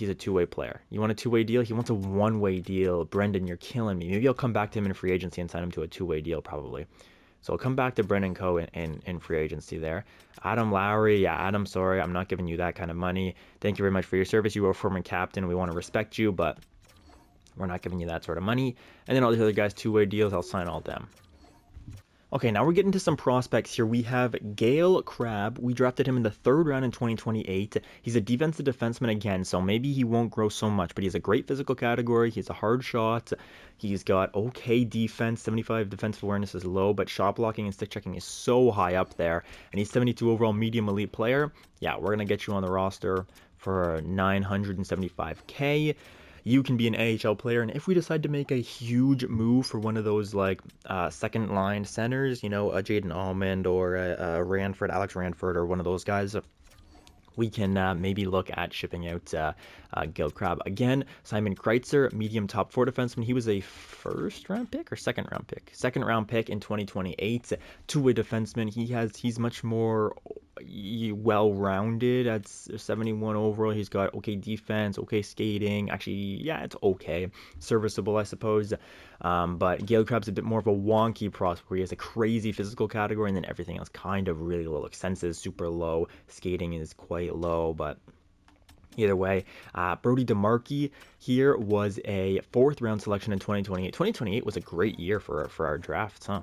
S1: player. You want a two-way deal? He wants a one-way deal. Brendan, you're killing me. Maybe I'll come back to him in free agency and sign him to a two-way deal probably. So I'll come back to Brendan Coe in free agency there. Adam Lowry, yeah, Adam, sorry, I'm not giving you that kind of money. Thank you very much for your service. You were a former captain. We want to respect you, but we're not giving you that sort of money. And then all these other guys, two-way deals, I'll sign all them. Okay, now we're getting to some prospects here. We have Gale Crabbe. We drafted him in the 3rd round in 2028. He's a defensive defenseman again, so maybe he won't grow so much, but he has a great physical category. He's a hard shot. He's got okay defense. 75 defensive awareness is low, but shot blocking and stick checking is so high up there. And he's 72 overall medium elite player. Yeah, we're going to get you on the roster for $975K. You can be an AHL player, and if we decide to make a huge move for one of those like second line centers, you know, a Jaden Almond or a Alex Ranford or one of those guys, we can maybe look at shipping out Gil Crabbe. Again, Simon Kreitzer, medium top 4 defenseman. He was a 1st round pick or 2nd round pick? 2nd round pick in 2028. Two-way defenseman. He's much more well-rounded at 71 overall. He's got okay defense, okay skating. Actually, yeah, it's okay. Serviceable, I suppose. But Gale Crabbe's a bit more of a wonky prospect where he has a crazy physical category and then everything else kind of really low. Like sense is super low, skating is quite low, but either way, Brody DeMarchi here was a 4th round selection in 2028. 2028 was a great year for our drafts, huh?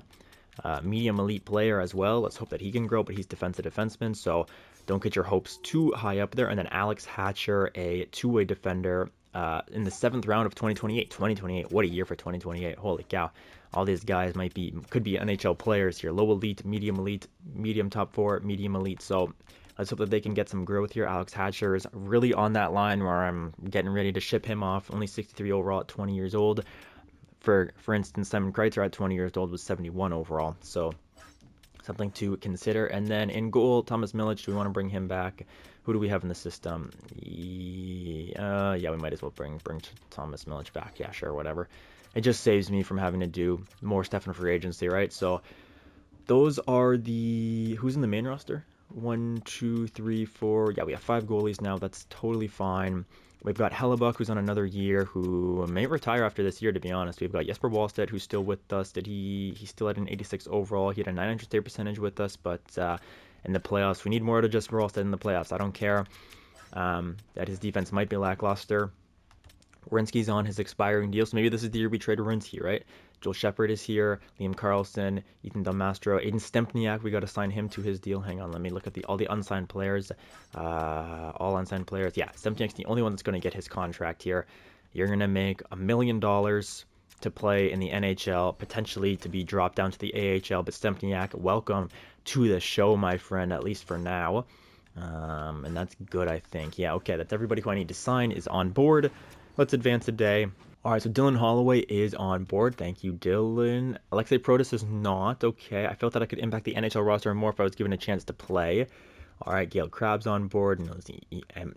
S1: Medium elite player as well. Let's hope that he can grow, but he's defensive defenseman, so don't get your hopes too high up there. And then Alex Hatcher, a two-way defender in the 7th round of 2028. 2028, what a year for 2028. Holy cow. All these guys could be NHL players here. Low elite, medium top 4, medium elite. So let's hope that they can get some growth here. Alex Hatcher is really on that line where I'm getting ready to ship him off. Only 63 overall at 20 years old. For instance, Simon Kreitzer at 20 years old was 71 overall. So something to consider. And then in goal, Thomas Milic, do we want to bring him back? Who do we have in the system? Yeah, we might as well bring Thomas Milic back. Yeah, sure, whatever. It just saves me from having to do more stuff in free agency, right? So those are who's in the main roster? 1, 2, 3, 4. Yeah, we have 5 goalies now. That's totally fine. We've got Hellebuck, who's on another year, who may retire after this year, to be honest. We've got Jesper Wallstedt, who's still with us. He still had an 86 overall. He had a 900 save percentage with us, but in the playoffs, we need more to Jesper Wallstedt in the playoffs. I don't care that his defense might be lackluster. Werenski's on his expiring deal, so maybe this is the year we trade Werenski, right? Joel Shepard is here, Liam Carlson, Ethan Del Mastro, Aiden Stempniak. We got to sign him to his deal. Hang on, let me look at all the unsigned players. All unsigned players. Yeah, Stempniak's the only one that's going to get his contract here. You're going to make $1 million to play in the NHL, potentially to be dropped down to the AHL. But Stempniak, welcome to the show, my friend, at least for now. And that's good, I think. Yeah, okay, that's everybody who I need to sign is on board. Let's advance a day. All right, so Dylan Holloway is on board. Thank you, Dylan. Alexei Protas is not. Okay, I felt that I could impact the NHL roster more if I was given a chance to play. All right, Gale Crabbe's on board.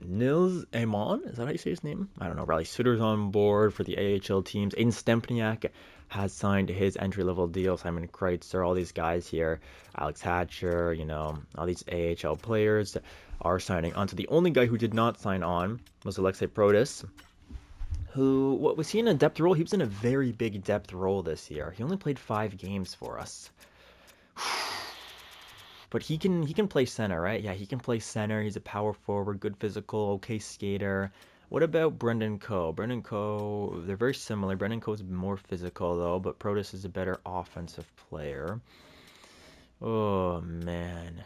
S1: Nils Amon, is that how you say his name? I don't know. Riley Suter's on board for the AHL teams. Aiden Stempniak has signed his entry-level deal. Simon Kreitzer, all these guys here. Alex Hatcher, all these AHL players are signing on. So the only guy who did not sign on was Alexei Protas. What was he in a depth role? He was in a very big depth role this year. He only played 5 games for us. But he can play center, right? Yeah, he can play center. He's a power forward, good physical, okay skater. What about Brendan Coe? Brendan Coe, they're very similar. Brendan Coe is more physical, though, but Protas is a better offensive player. Oh, man.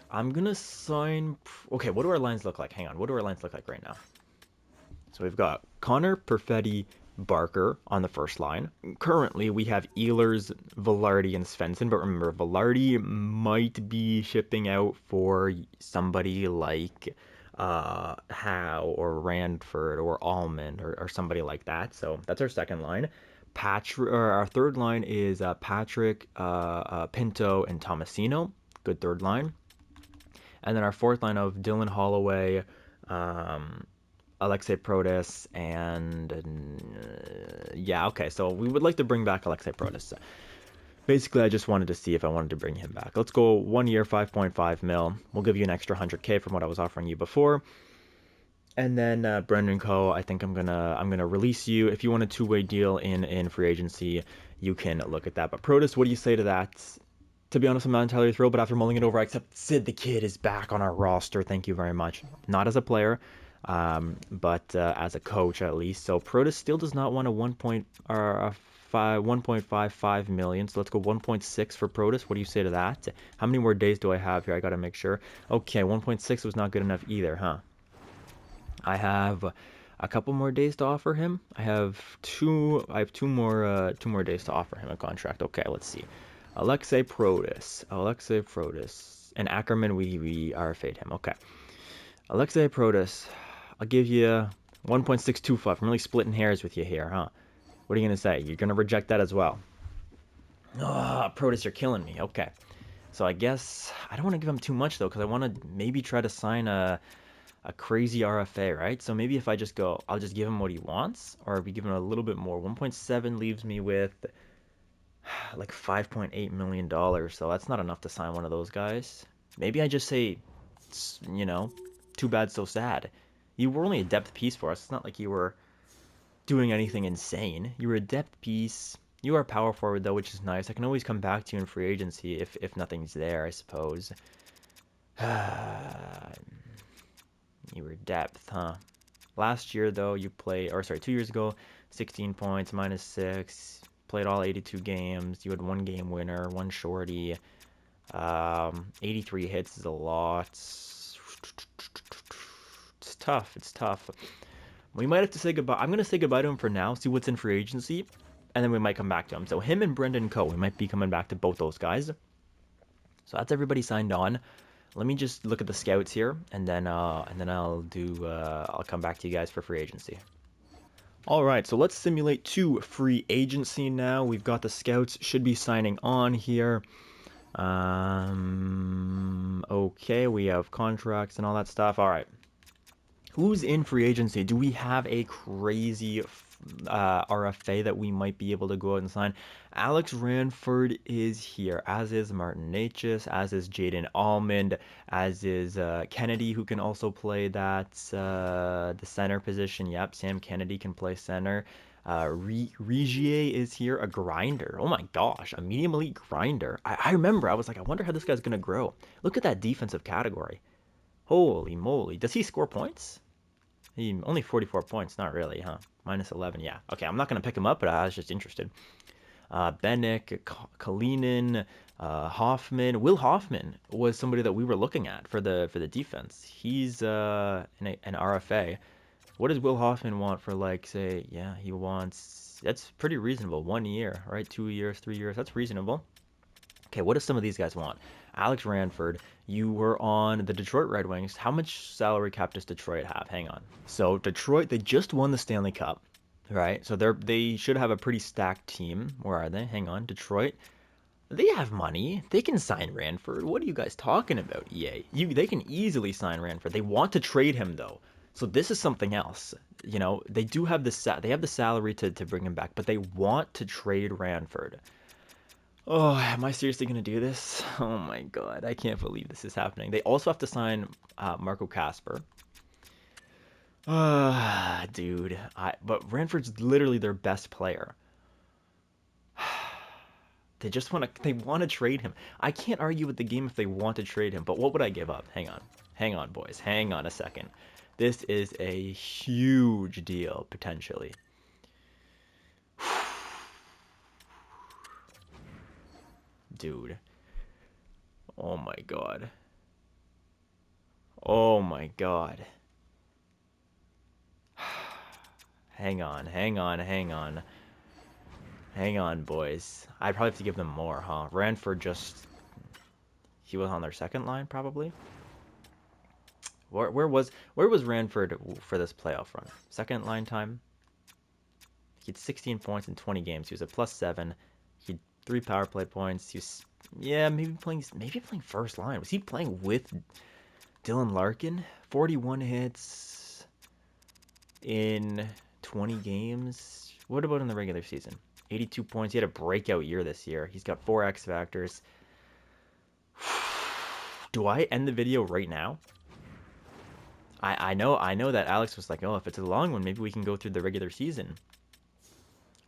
S1: I'm going to sign... Okay, what do our lines look like? Hang on. What do our lines look like right now? So we've got Connor, Perfetti, Barker on the first line. Currently, we have Ehlers, Velarde, and Svensson. But remember, Velarde might be shipping out for somebody like Howe or Ranford or Almond or somebody like that. So that's our second line. Our third line is Patrick, Pinto, and Tomasino. Good third line. And then our fourth line of Dylan Holloway, Alexei Protas, and yeah, okay. So we would like to bring back Alexei Protas. Basically, I just wanted to see if I wanted to bring him back. Let's go 1 year, 5.5 mil. We'll give you an extra 100K from what I was offering you before. And then Brendan Coe, I think I'm gonna release you. If you want a two-way deal in free agency, you can look at that. But Protas, what do you say to that? To be honest, I'm not entirely thrilled, but after mulling it over, I accept Sid the Kid is back on our roster. Thank you very much. Not as a player, but as a coach at least. So Protas still does not want a 1.55 million. So let's go 1.6 for Protas. What do you say to that? How many more days do I have here? I gotta make sure. Okay, 1.6 was not good enough either, huh? I have a couple more days to offer him. I have two more days to offer him a contract. Okay, let's see. Alexei Protas, and Ackerman. We RFA'd him. Okay, Alexei Protas. I'll give you 1.625. I'm really splitting hairs with you here, huh? What are you gonna say? You're gonna reject that as well? Ah, Protas, you're killing me. Okay, so I guess I don't want to give him too much though, because I want to maybe try to sign a crazy RFA, right? So maybe if I just go, I'll just give him what he wants, or we give him a little bit more. 1.7 leaves me with like $5.8 million, so that's not enough to sign one of those guys. Maybe I just say, too bad, so sad. You were only a depth piece for us. It's not like you were doing anything insane. You were a depth piece. You are a power forward, though, which is nice. I can always come back to you in free agency if nothing's there, I suppose. You were depth, huh? Last year, though, you played, or sorry, 2 years ago, 16 points, -6, played all 82 games. You had one game winner, one shorty. 83 hits is a lot. It's tough. It's tough. We might have to say goodbye. I'm going to say goodbye to him for now, see what's in free agency, and then we might come back to him. So him and Brendan Coe, we might be coming back to both those guys. So that's everybody signed on. Let me just look at the scouts here, and then I'll come back to you guys for free agency. All right, so let's simulate to free agency now. We've got the scouts should be signing on here. Okay, we have contracts and all that stuff. All right, who's in free agency? Do we have a crazy RFA that we might be able to go out and sign? Alex Ranford is here, as is Martin Necas, as is Jaden Almond, as is Kennedy, who can also play that the center position. Yep, Sam Kennedy can play center. Rigier is here, a grinder. Oh my gosh, a medium elite grinder. I remember, I was like, I wonder how this guy's gonna grow. Look at that defensive category. Holy moly, does he score points? He only 44 points, not really, huh? -11, yeah. Okay, I'm not gonna pick him up, but I was just interested. Bennick, Kalinin, Hoffman. Will Hoffman was somebody that we were looking at for the defense. He's an RFA. What does Will Hoffman want for, like, say, yeah, he wants, that's pretty reasonable. 1 year, right? 2 years, 3 years, that's reasonable. Okay, what do some of these guys want? Alex Ranford, you were on the Detroit Red Wings. How much salary cap does Detroit have? Hang on. So Detroit, they just won the Stanley Cup, right? So they should have a pretty stacked team. Where are they? Hang on. Detroit, they have money. They can sign Ranford. What are you guys talking about, EA? They can easily sign Ranford. They want to trade him, though. So this is something else. You know, they do have they have the salary to bring him back, but they want to trade Ranford. Oh, am I seriously going to do this? Oh my god, I can't believe this is happening. They also have to sign Marco Kasper. Dude. But Ranford's literally their best player. They just want to trade him. I can't argue with the game if they want to trade him, but what would I give up? Hang on. Hang on, boys. Hang on a second. This is a huge deal, potentially. Dude. Oh my god. Oh my god. Hang on, hang on, hang on. Hang on, boys. I'd probably have to give them more, huh? Ranford just... He was on their second line, probably? Where was Ranford for this playoff run? Second line time? He had 16 points in 20 games. He was a +7. He had 3 power play points. He was, yeah, maybe playing first line. Was he playing with Dylan Larkin, 41 hits in 20 games. What about in the regular season? 82 points. He had a breakout year this year. He's got 4 X factors. Do I end the video right now? I know that Alex was like, oh, if it's a long one, maybe we can go through the regular season.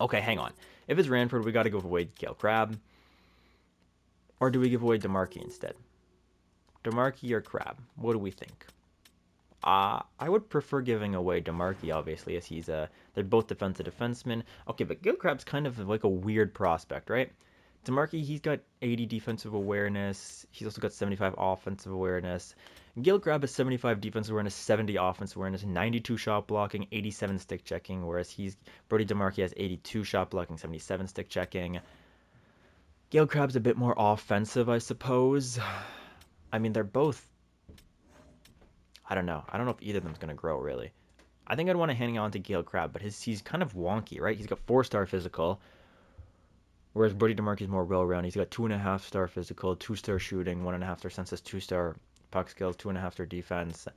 S1: Okay, hang on. If it's Ranford, we got to give away Gale Crab. Or do we give away DeMarque instead? DeMarque or Crab? What do we think? I would prefer giving away DeMarque, obviously, as they're both defensive defensemen. Okay, but Gale Crab's kind of like a weird prospect, right? DeMarque, he's got 80 defensive awareness. He's also got 75 offensive awareness. Gale Crab has 75 defensive awareness, 70 offensive awareness, 92 shot blocking, 87 stick checking, whereas Brody DeMarque has 82 shot blocking, 77 stick checking. Gale Crab's a bit more offensive, I suppose. I mean, they're both... I don't know. I don't know if either of them's going to grow, really. I think I'd want to hang on to Gale Crab, but he's kind of wonky, right? He's got 4-star physical, whereas Brody DeMarque is more well-rounded. He's got 2.5-star physical, 2-star shooting, 1.5-star census, 2-star puck skills, 2.5-star defense.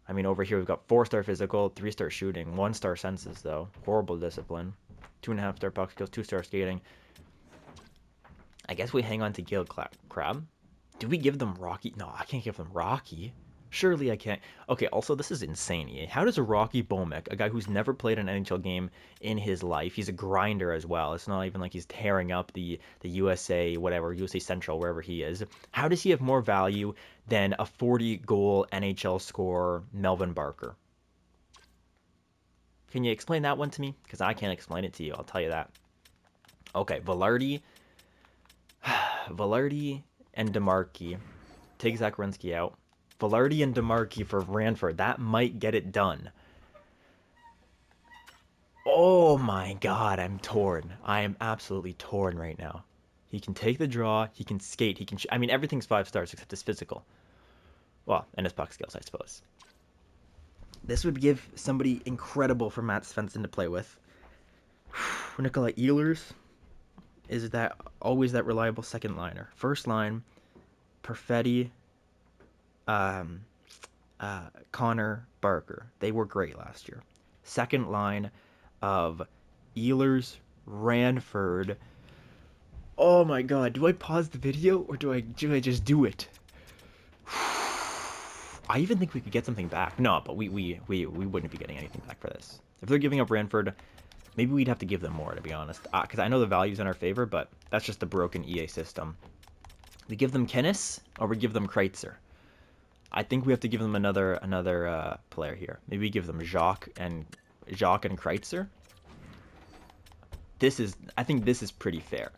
S1: I mean, over here we've got 4-star physical, 3-star shooting, 1-star census, though. Horrible discipline. 2.5-star puck skills, 2-star skating. I guess we hang on to Gale Crab. Do we give them Rocky? No, I can't give them Rocky. Surely I can't. Okay, also, this is insane. How does a Rocky Bomek, a guy who's never played an NHL game in his life, he's a grinder as well. It's not even like he's tearing up the USA, whatever, USA Central, wherever he is. How does he have more value than a 40-goal NHL scorer, Melvin Barker? Can you explain that one to me? Because I can't explain it to you, I'll tell you that. Okay, Velarde and DeMarque. Take Zach Werenski out. Velarde and DeMarque for Ranford. That might get it done. Oh my god, I'm torn. I am absolutely torn right now. He can take the draw. He can skate. He can... I mean, everything's 5 stars except his physical. Well, and his puck skills, I suppose. This would give somebody incredible for Matt Svensson to play with. Nikolai Ehlers is that always that reliable second liner. First line, Perfetti, Connor, Barker. They were great last year. Second line of Ehlers, Ranford. Oh my god, do I pause the video or do I just do it? I even think we could get something back. No, but we wouldn't be getting anything back for this. If they're giving up Ranford, maybe we'd have to give them more, to be honest. Because I know the value's in our favor, but that's just the broken EA system. We give them Kennis, or we give them Kreitzer. I think we have to give them another player here. Maybe we give them Jacques and Kreitzer. I think this is pretty fair.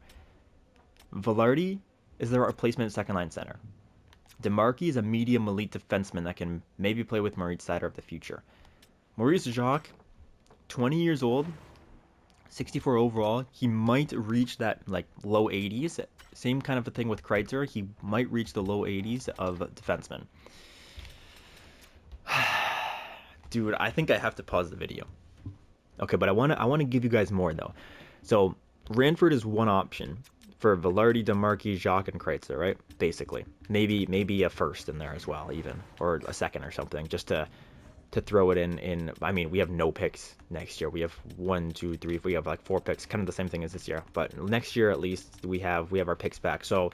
S1: Velarde is their replacement second line center. DeMarque is a medium elite defenseman that can maybe play with Maurice Seider of the future. Maurice Jacques, 20 years old, 64 overall. He might reach that like low 80s. Same kind of a thing with Kreitzer. He might reach the low 80s of defenseman. Dude, I think I have to pause the video. Okay, but I want to give you guys more though. So Ranford is one option for Velarde, DeMarque, Jacques, and Kreitzer, right? Basically, maybe a first in there as well, even, or a second or something, just to throw it in. I mean, we have no picks next year. We have 1, 2, 3. We have like 4 picks, kind of the same thing as this year. But next year at least we have our picks back. So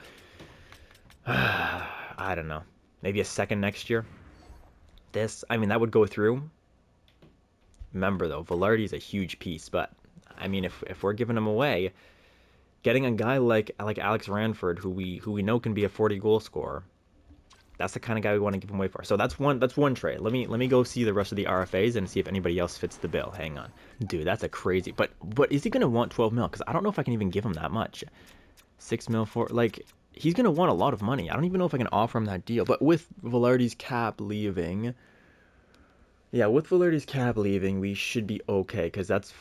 S1: I don't know, maybe a second next year. I mean, that would go through. Remember though, Velarde is a huge piece, but I mean, if we're giving him away, getting a guy like Alex Ranford, who we know can be a 40-goal scorer, that's the kind of guy we want to give him away for. So that's one trade. Let me go see the rest of the RFAs and see if anybody else fits the bill. Hang on, dude, that's a crazy. But is he gonna want 12 mil? Because I don't know if I can even give him that much. 6 mil for, like, he's gonna want a lot of money. I don't even know if I can offer him that deal. But with Velarde's cap leaving, we should be okay, because that's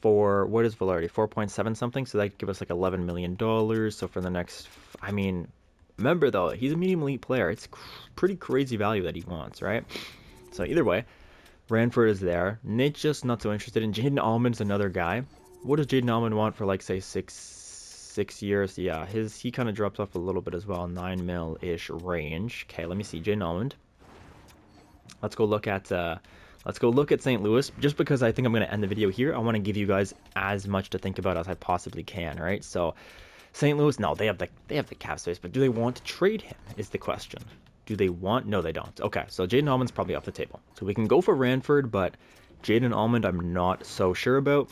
S1: for, what is Velarde? 4.7 something, so that'd give us like $11 million. So for the next, I mean, remember though, he's a medium elite player. It's pretty crazy value that he wants, right? So either way, Ranford is there. Nate's just not so interested in. Jaden Allman's another guy. What does Jaden Allman want for, like, say, six years? Yeah, he kind of drops off a little bit as well, 9 mil-ish range. Okay, let me see. Jaden Allman. Let's go look at St. Louis. Just because I think I'm going to end the video here, I want to give you guys as much to think about as I possibly can. All right, so St. Louis, no, they have the cap space, but do they want to trade him? Is the question. Do they want? No, they don't. Okay, so Jaden Allman's probably off the table. So we can go for Ranford, but Jaden Allman, I'm not so sure about.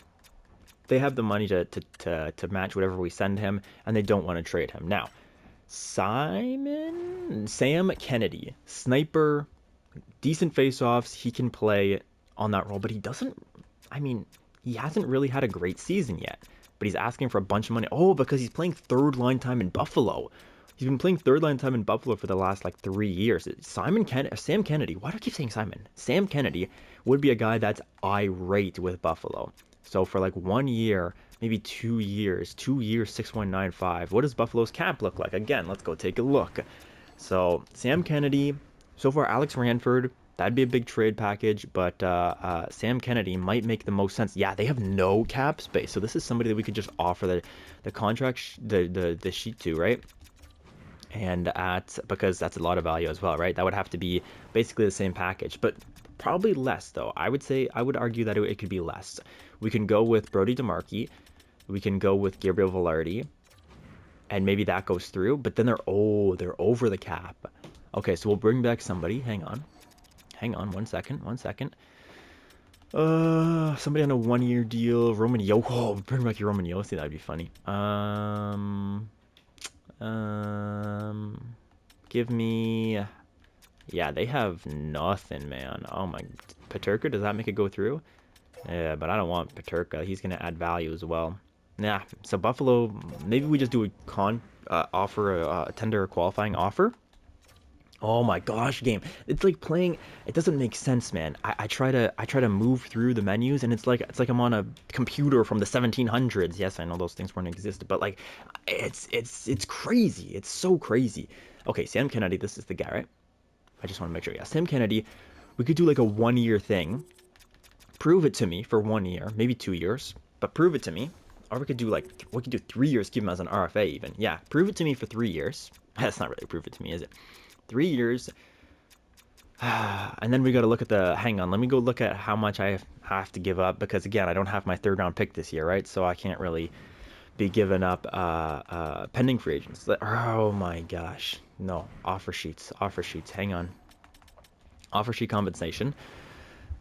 S1: They have the money to match whatever we send him, and they don't want to trade him. Now, Sam Kennedy, sniper, decent face-offs. He can play on that role, but he doesn't. I mean, he hasn't really had a great season yet. But he's asking for a bunch of money. Oh, because he's playing third line time in Buffalo. He's been playing third line time in Buffalo for the last like 3 years. Sam Kennedy. Why do I keep saying Simon? Sam Kennedy would be a guy that's irate with Buffalo. So for like 1 year, maybe 2 years, 6.95. What does Buffalo's cap look like? Again, let's go take a look. So Sam Kennedy. So far, Alex Ranford. That'd be a big trade package, but Sam Kennedy might make the most sense. Yeah, they have no cap space, so this is somebody that we could just offer the contract, the sheet to, right? And because that's a lot of value as well, right? That would have to be basically the same package, but probably less though. I would argue that it could be less. We can go with Brody DeMarchi, we can go with Gabriel Velarde, and maybe that goes through. But then they're over the cap. Okay, so we'll bring back somebody. Hang on, 1 second. Somebody on a 1 year deal. Roman Yossi. Oh, bring back your Roman Yossi. That'd be funny. Give me. Yeah, they have nothing, man. Oh my. Peterka, does that make it go through? Yeah, but I don't want Peterka. He's gonna add value as well. Nah. So Buffalo. Maybe we just do a offer, a tender qualifying offer. Oh my gosh, game. It's like playing. It doesn't make sense, man. I try to move through the menus, and it's like I'm on a computer from the 1700s. Yes, I know those things weren't existed, but like, it's crazy. It's so crazy. Okay, Sam Kennedy. This is the guy, right? I just want to make sure. Yeah, Sam Kennedy. We could do like a 1 year thing. Prove it to me for 1 year, maybe 2 years, but prove it to me. Or we could do 3 years, keep him as an RFA even. Yeah, prove it to me for 3 years. That's not really prove it to me, is it? 3 years. And then we got to look at hang on, let me go look at how much I have to give up, because again, I don't have my 3rd round pick this year, right? So I can't really be giving up pending free agents. Oh my gosh. No, offer sheets, hang on. Offer sheet compensation.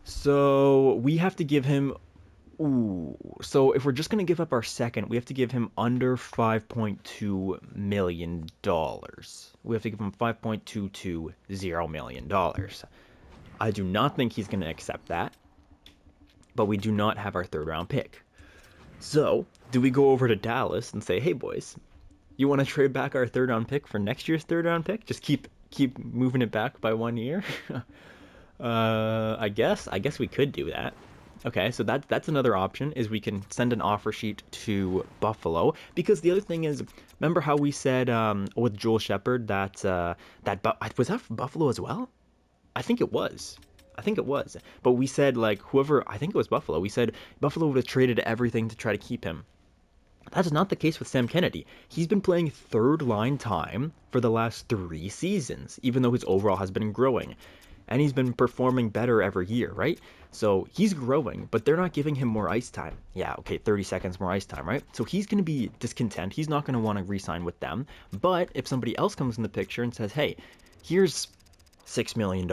S1: So we have to give him. Ooh, so if we're just going to give up our 2nd, we have to give him under $5.2 million. We have to give him $5.220 million. I do not think he's going to accept that, but we do not have our 3rd round pick. So do we go over to Dallas and say, hey boys, you want to trade back our 3rd round pick for next year's 3rd round pick? Just keep moving it back by 1 year? I guess we could do that. Okay, so that's another option, is we can send an offer sheet to Buffalo, because the other thing is, remember how we said with Joel Shepherd that was that for Buffalo as well? I think it was. But we said like whoever, I think it was Buffalo. We said Buffalo would have traded everything to try to keep him. That's not the case with Sam Kennedy. He's been playing 3rd line time for the last 3 seasons, even though his overall has been growing. And he's been performing better every year, right? So he's growing, but they're not giving him more ice time. Yeah, okay, 30 seconds more ice time, right? So he's going to be discontent. He's not going to want to re-sign with them. But if somebody else comes in the picture and says, hey, here's $6 million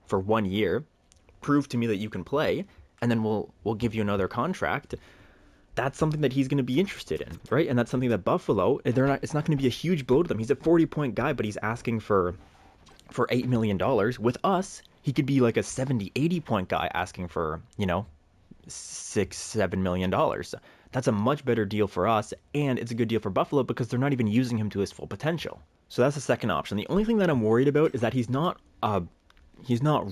S1: for 1 year, prove to me that you can play, and then we'll give you another contract, that's something that he's going to be interested in, right? And that's something that Buffalo, it's not going to be a huge blow to them. He's a 40-point guy, but he's asking for $8 million. With us, he could be like a 70-80 point guy asking for, $6-7 million. That's a much better deal for us, and it's a good deal for Buffalo because they're not even using him to his full potential. So that's the second option. The only thing that I'm worried about is that he's not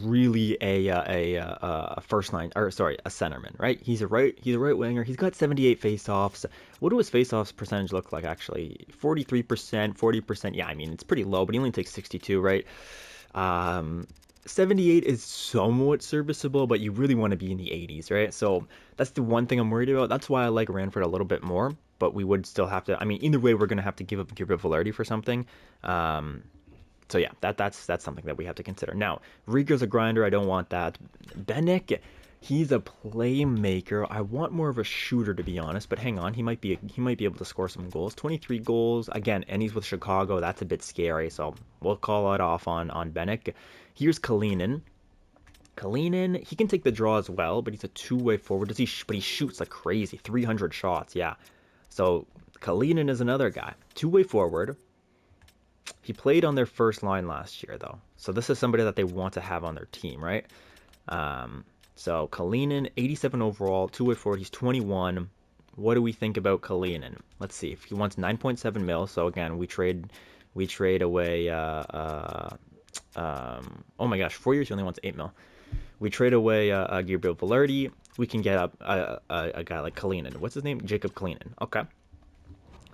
S1: really a first line, or sorry, a centerman, right? He's a right winger. He's got 78 faceoffs. What do his faceoffs percentage look like actually? 43%, 40%. Yeah, I mean, it's pretty low, but he only takes 62, right? 78 is somewhat serviceable, but you really want to be in the 80s, right? So that's the one thing I'm worried about. That's why I like Ranford a little bit more, but we would still have to, I mean, either way, we're going to have to give up Gabriel Velarde for something. So yeah, that's something that we have to consider. Now, Rieger's a grinder. I don't want that. Benek, he's a playmaker. I want more of a shooter, to be honest. But hang on, he might be able to score some goals. 23 goals again, and he's with Chicago. That's a bit scary. So we'll call it off on Benek. Here's Kalinin. Kalinin, he can take the draw as well, but he's a two-way forward. But he shoots like crazy. 300 shots. Yeah. So Kalinin is another guy. Two-way forward. He played on their first line last year, though. So this is somebody that they want to have on their team, right? So Kalinin, 87 overall, two-way forward. He's 21. What do we think about Kalinin? Let's see. If he wants 9.7 mil, so again, we trade away. Oh my gosh, 4 years he only wants 8 mil. We trade away Gabriel Velarde. We can get a guy like Kalinin. What's his name? Jacob Kalinin. Okay.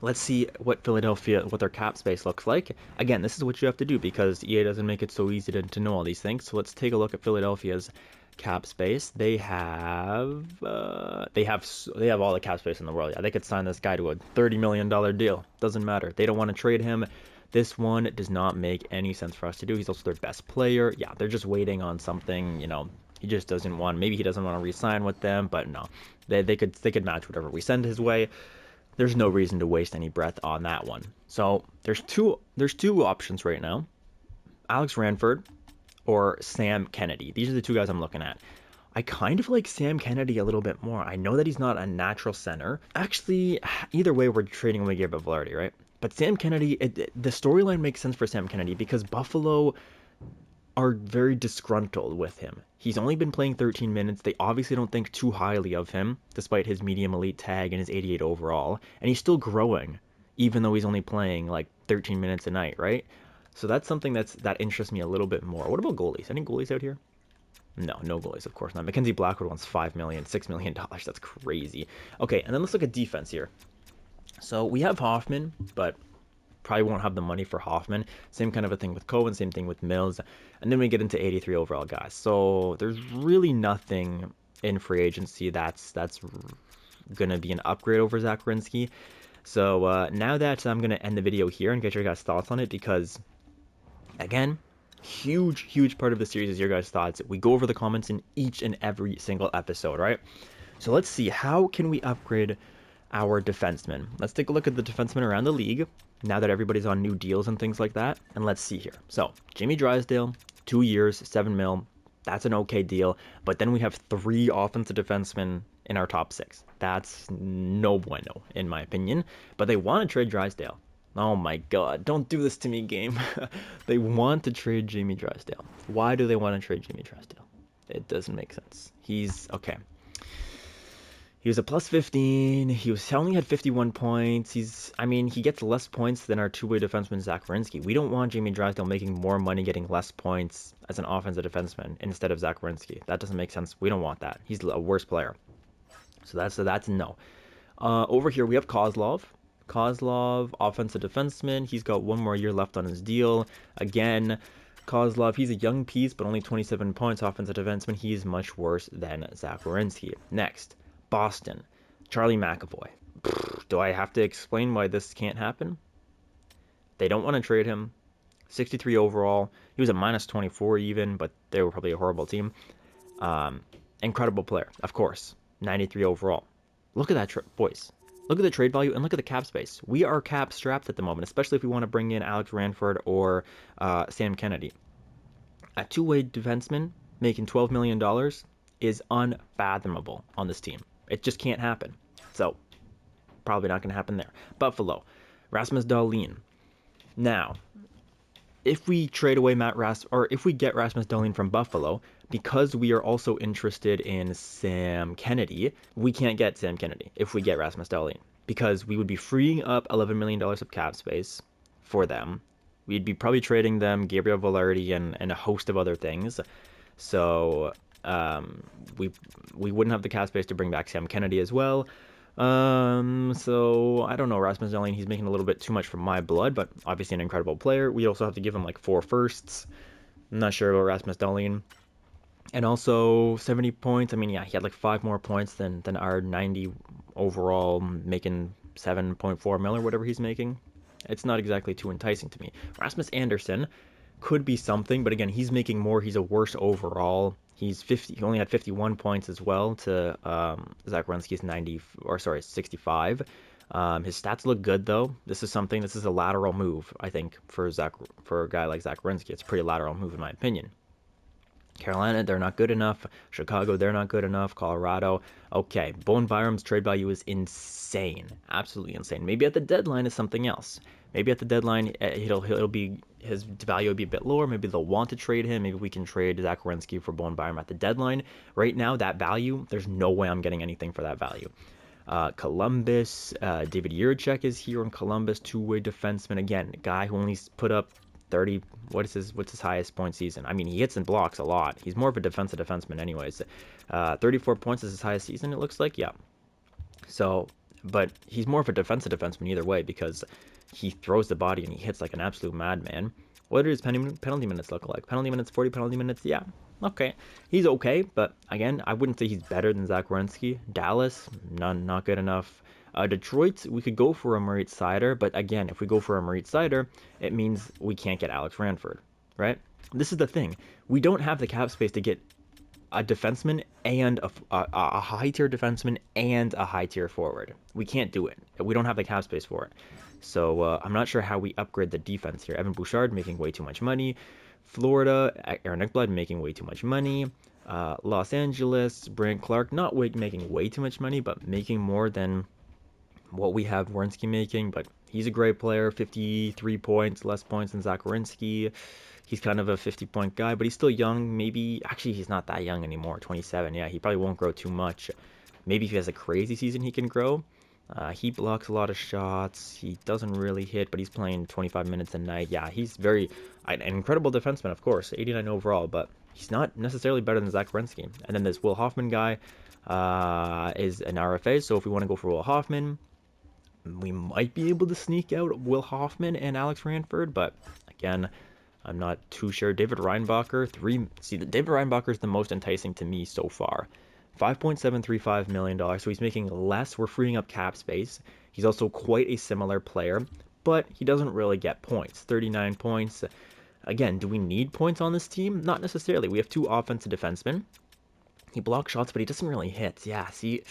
S1: Let's see what their cap space looks like. Again, this is what you have to do because EA doesn't make it so easy to know all these things. So let's take a look at Philadelphia's cap space. They have all the cap space in the world. Yeah, they could sign this guy to a $30 million deal. Doesn't matter. They don't want to trade him. This one does not make any sense for us to do. He's also their best player. Yeah, they're just waiting on something, you know. He just doesn't want, maybe he doesn't want to re-sign with them, but no. They could match whatever we send his way. There's no reason to waste any breath on that one. So there's two options right now. Alex Ranford or Sam Kennedy. These are the two guys I'm looking at. I kind of like Sam Kennedy a little bit more. I know that he's not a natural center. Actually, either way, we're trading away Gabriel Velarde, right? But Sam Kennedy, the storyline makes sense for Sam Kennedy because Buffalo are very disgruntled with him. He's only been playing 13 minutes. They obviously don't think too highly of him, despite his medium elite tag and his 88 overall. And he's still growing, even though he's only playing like 13 minutes a night, right? So that's something that interests me a little bit more. What about goalies? Any goalies out here? No goalies, of course not. Mackenzie Blackwood wants $5 million, $6 million. That's crazy. Okay, and then let's look at defense here. So we have Hoffman, but probably won't have the money for Hoffman. Same kind of a thing with Cohen, same thing with Mills. And then we get into 83 overall guys. So there's really nothing in free agency that's going to be an upgrade over Zach Werenski. So now that I'm going to end the video here and get your guys' thoughts on it because, again, huge part of the series is your guys' thoughts. We go over the comments in each and every single episode, right? So let's see, how can we upgrade our defensemen? Let's take a look at the defensemen around the league now that everybody's on new deals and things like that. And let's see here. So Jamie Drysdale, 2 years, 7 mil. That's an okay deal. But then we have 3 offensive defensemen in our top 6. That's no bueno, in my opinion. But they want to trade Drysdale. Oh my god, don't do this to me, game. They want to trade Jamie Drysdale. Why do they want to trade Jamie Drysdale? It doesn't make sense. He's okay. He was a plus 15. He only had 51 points. He gets less points than our two-way defenseman, Zach Werenski. We don't want Jamie Drysdale making more money getting less points as an offensive defenseman instead of Zach Werenski. That doesn't make sense. We don't want that. He's a worse player. So that's no. Over here, we have Kozlov. Kozlov, offensive defenseman. He's got 1 more year left on his deal. Again, Kozlov, he's a young piece, but only 27 points offensive defenseman. He's much worse than Zach Werenski. Next. Boston, Charlie McAvoy. Do I have to explain why this can't happen? They don't want to trade him. 63 overall. He was a minus 24 even, but they were probably a horrible team. Incredible player, of course. 93 overall. Look at that, boys. Look at the trade value and look at the cap space. We are cap strapped at the moment, especially if we want to bring in Alex Ranford or Sam Kennedy. A two-way defenseman making $12 million is unfathomable on this team. It just can't happen. So, probably not going to happen there. Buffalo, Rasmus Dahlin. Now, if we trade away if we get Rasmus Dahlin from Buffalo, because we are also interested in Sam Kennedy, we can't get Sam Kennedy if we get Rasmus Dahlin, because we would be freeing up $11 million of cap space for them. We'd be probably trading them Gabriel Velarde and a host of other things. So we wouldn't have the cap space to bring back Sam Kennedy as well. So I don't know, Rasmus Dahlin, he's making a little bit too much for my blood, but obviously an incredible player. We also have to give him like 4 firsts. I'm not sure about Rasmus Dahlin. And also 70 points. I mean, yeah, he had like 5 more points than our 90 overall, making 7.4 mil or whatever he's making. It's not exactly too enticing to me. Rasmus Anderson, could be something, but again, he's making more. He's a worse overall. He's 50. He only had 51 points as well to Zach Werenski's 90, or sorry, 65. His stats look good though. This is something. This is a lateral move, I think, for a guy like Zach Werenski. It's a pretty lateral move in my opinion. Carolina, they're not good enough. Chicago, they're not good enough. Colorado, okay. Bowen Byram's trade value is insane, absolutely insane. Maybe at the deadline is something else. Maybe at the deadline, he'll be his value will be a bit lower. Maybe they'll want to trade him. Maybe we can trade Zach Werenski for Bowen Byram at the deadline. Right now, that value, there's no way I'm getting anything for that value. Columbus, David Jiricek is here in Columbus, two-way defenseman. Again, guy who only put up 30. What's his highest point season? I mean, he hits and blocks a lot. He's more of a defensive defenseman anyways. 34 points is his highest season, it looks like. Yeah. So, but he's more of a defensive defenseman either way because he throws the body and he hits like an absolute madman. What do his penalty minutes look like? Penalty minutes, 40 penalty minutes. Yeah. Okay. He's okay, but again, I wouldn't say he's better than Zach Werenski. Dallas, not good enough. Detroit, we could go for a Moritz Seider, but again, if we go for a Moritz Seider, it means we can't get Alex Ranford, right? This is the thing. We don't have the cap space to get a defenseman and a high-tier defenseman and a high-tier forward. We can't do it. We don't have the cap space for it. So I'm not sure how we upgrade the defense here. Evan Bouchard making way too much money. Florida, Aaron Ekblad making way too much money. Los Angeles, Brant Clark not making way too much money, but making more than what we have Werenski making. But he's a great player, 53 points, less points than Zach Werenski. He's kind of a 50-point guy, but he's still young. Maybe, actually, he's not that young anymore, 27. Yeah, he probably won't grow too much. Maybe if he has a crazy season, he can grow. He blocks a lot of shots. He doesn't really hit, but he's playing 25 minutes a night. Yeah, he's an incredible defenseman, of course, 89 overall, but he's not necessarily better than Zach Werenski. And then this Will Hoffman guy is an RFA, so if we want to go for Will Hoffman, we might be able to sneak out Will Hoffman and Alex Ranford, but again, I'm not too sure. David Reinbacher, David Reinbacher is the most enticing to me so far. $5.735 million, so he's making less. We're freeing up cap space. He's also quite a similar player, but he doesn't really get points. 39 points. Again, do we need points on this team? Not necessarily. We have two offensive defensemen. He blocks shots, but he doesn't really hit. Yeah, see,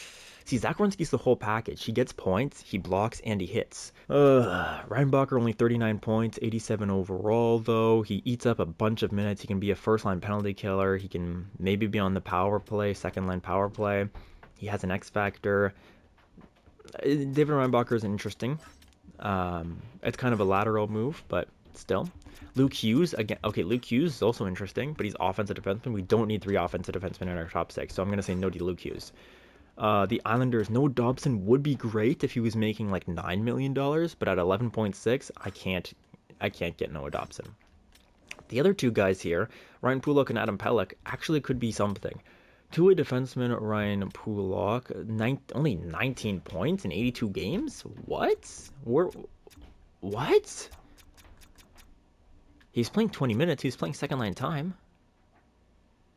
S1: Zach Werenski's the whole package. He gets points, he blocks, and he hits. Reinbacher only 39 points, 87 overall, though. He eats up a bunch of minutes. He can be a first-line penalty killer. He can maybe be on the power play, second-line power play. He has an X factor. David Reinbacher is interesting. It's kind of a lateral move, but still. Luke Hughes, again, okay, Luke Hughes is also interesting, but he's offensive defenseman. We don't need 3 offensive defensemen in our top 6, so I'm going to say no to Luke Hughes. The Islanders, Noah Dobson would be great if he was making like $9 million, but at 11.6, I can't get Noah Dobson. The other two guys here, Ryan Pulock and Adam Pelech, actually could be something. Two-way defenseman Ryan Pulock, only 19 points in 82 games? What? What? He's playing 20 minutes. He's playing second-line time.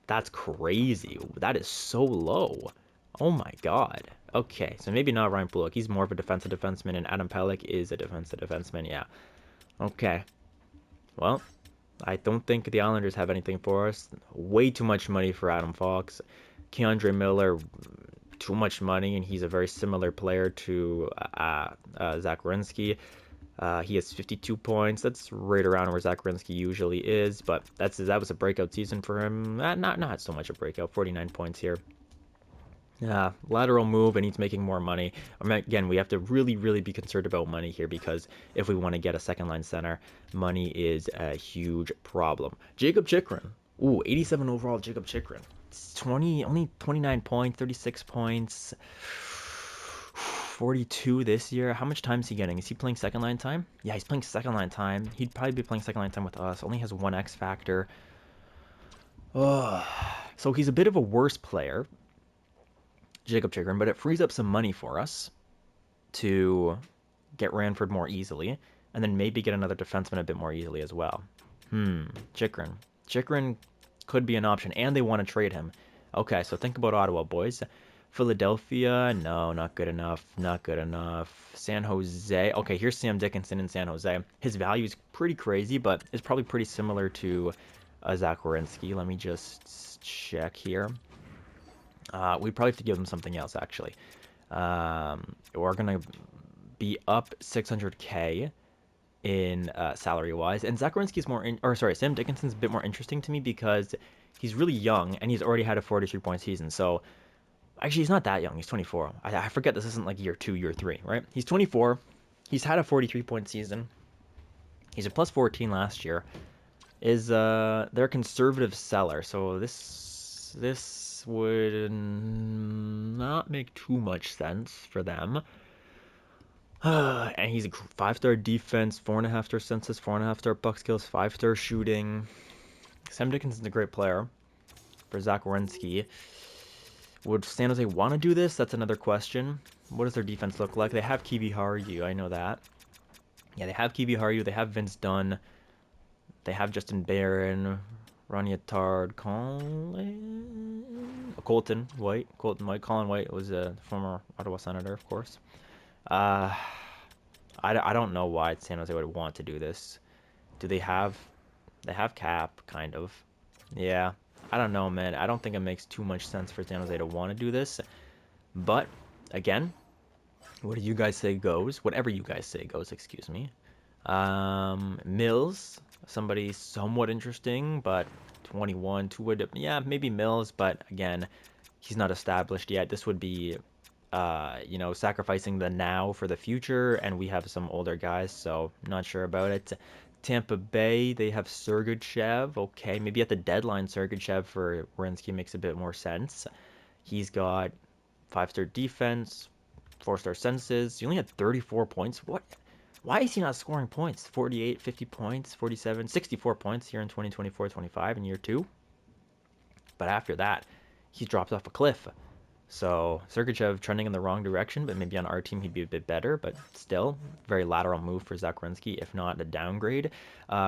S1: That's crazy. That is so low. Oh my god. Okay, so maybe not Ryan Pulock. He's more of a defensive defenseman, and Adam Pelech is a defensive defenseman, yeah. Okay. Well, I don't think the Islanders have anything for us. Way too much money for Adam Fox. Keandre Miller, too much money, and he's a very similar player to Zach Werenski. He has 52 points. That's right around where Zach Werenski usually is, but that was a breakout season for him. Not so much a breakout. 49 points here. Lateral move, and he's making more money. Again, we have to really, really be concerned about money here, because if we want to get a second-line center, money is a huge problem. Jacob Chychrun. Ooh, 87 overall, Jacob Chychrun. Only 29 points, 36 points, 42 this year. How much time is he getting? Is he playing second-line time? Yeah, he's playing second-line time. He'd probably be playing second-line time with us. Only has 1 X factor. So he's a bit of a worse player, Jacob Chychrun, but it frees up some money for us to get Ranford more easily, and then maybe get another defenseman a bit more easily as well. Chychrun. Chychrun could be an option, and they want to trade him. Okay, so think about Ottawa, boys. Philadelphia, no, not good enough. Not good enough. San Jose. Okay, here's Sam Dickinson in San Jose. His value is pretty crazy, but it's probably pretty similar to Zach Werenski. Let me just check here. We'd probably have to give him something else, actually. We're going to be up 600K in salary-wise. And Zach Werenski's Sam Dickinson's a bit more interesting to me because he's really young, and he's already had a 43-point season, so... Actually, he's not that young. He's 24. I forget this isn't like year 2, year 3, right? He's 24. He's had a 43-point season. He's a plus 14 last year. They're a conservative seller, so this would not make too much sense for them. And he's a 5-star defense, 4.5-star census, 4.5-star puck skills, 5-star shooting. Sam Dickinson's a great player for Zach Werenski. Would San Jose want to do this? That's another question. What does their defense look like? They have Kiwi Haru, I know that. Yeah, they have Kiwi Haru. They have Vince Dunn. They have Justin Barron, Ronyatard, Colton White. Colin White was a former Ottawa Senator, of course. I don't know why San Jose would want to do this. Do they have... They have cap, kind of. Yeah. I don't know, man. I don't think it makes too much sense for San Jose to want to do this. But, again, what do you guys say goes? Whatever you guys say goes, excuse me. Mills, somebody somewhat interesting, but 21, yeah, maybe Mills, but again, he's not established yet. This would be, sacrificing the now for the future, and we have some older guys, so not sure about it. Tampa Bay, they have Sergachev. Okay, maybe at the deadline, Sergachev for Werenski makes a bit more sense. He's got 5-star defense, 4-star census. He only had 34 points. What? Why is he not scoring points? 48, 50 points, 47, 64 points here in 2024-25 in year 2. But after that, he drops off a cliff. So Sergachev trending in the wrong direction, but maybe on our team he'd be a bit better. But still, very lateral move for Zach Werenski, if not a downgrade.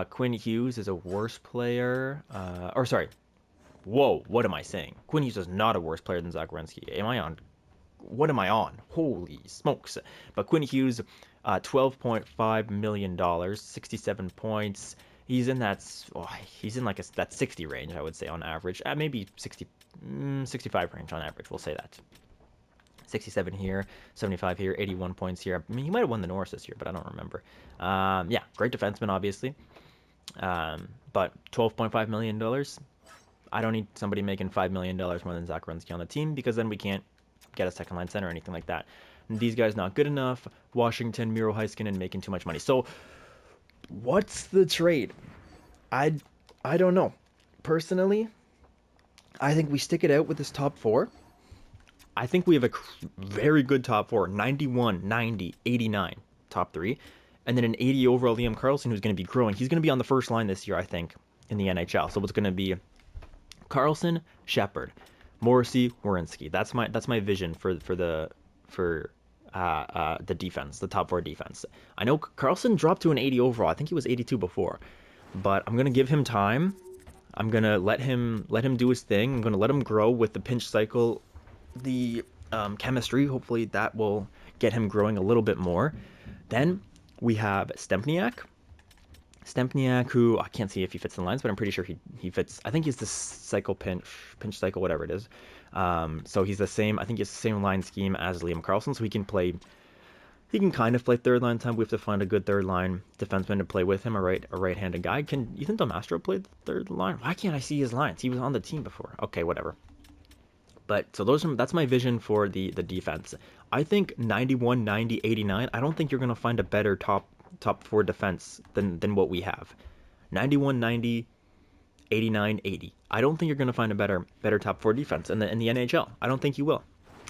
S1: Quinn Hughes is a worse player. Whoa, what am I saying? Quinn Hughes is not a worse player than Zach Werenski. What am I on? Holy smokes. But Quinn Hughes, $12.5 million, 67 points. He's in that 60 range, I would say, on average. Maybe 65 range on average, we'll say that. 67 here, 75 here, 81 points here. I mean, he might have won the Norris this year, but I don't remember. Yeah, great defenseman, obviously. But $12.5 million, I don't need somebody making $5 million more than Zach Werenski on the team, because then we can't get a second-line center or anything like that. And these guys not good enough. Washington, Miro Heiskanen making too much money. So, what's the trade? I don't know. Personally, I think we stick it out with this top 4. I think we have a very good top 4. 91, 90, 89 top 3. And then an 80 overall Liam Karlsson who's going to be growing. He's going to be on the first line this year, I think, in the NHL. So it's going to be Karlsson, Shepard, Morrissey, Werenski. That's my vision for the defense, the top 4 defense. I know Karlsson dropped to an 80 overall. I think he was 82 before. But I'm going to give him time. I'm going to let him do his thing. I'm going to let him grow with the pinch cycle, the chemistry. Hopefully that will get him growing a little bit more. Then we have Stempniak. Stempniak, who I can't see if he fits in lines, but I'm pretty sure he fits. I think he's the cycle pinch cycle, whatever it is. So he's the same. I think he's the same line scheme as Liam Karlsson, so he can kind of play third line time. We have to find a good third line defenseman to play with him, a right-handed guy. Can Ethan Del Mastro play the third line? Why can't I see his lines? He was on the team before. Okay, whatever. But so that's my vision for the defense. I think 91, 90, 89. I don't think you're going to find a better top 4 defense than what we have. 91, 90, 89, 80. I don't think you're going to find a better top 4 defense in the NHL. I don't think you will.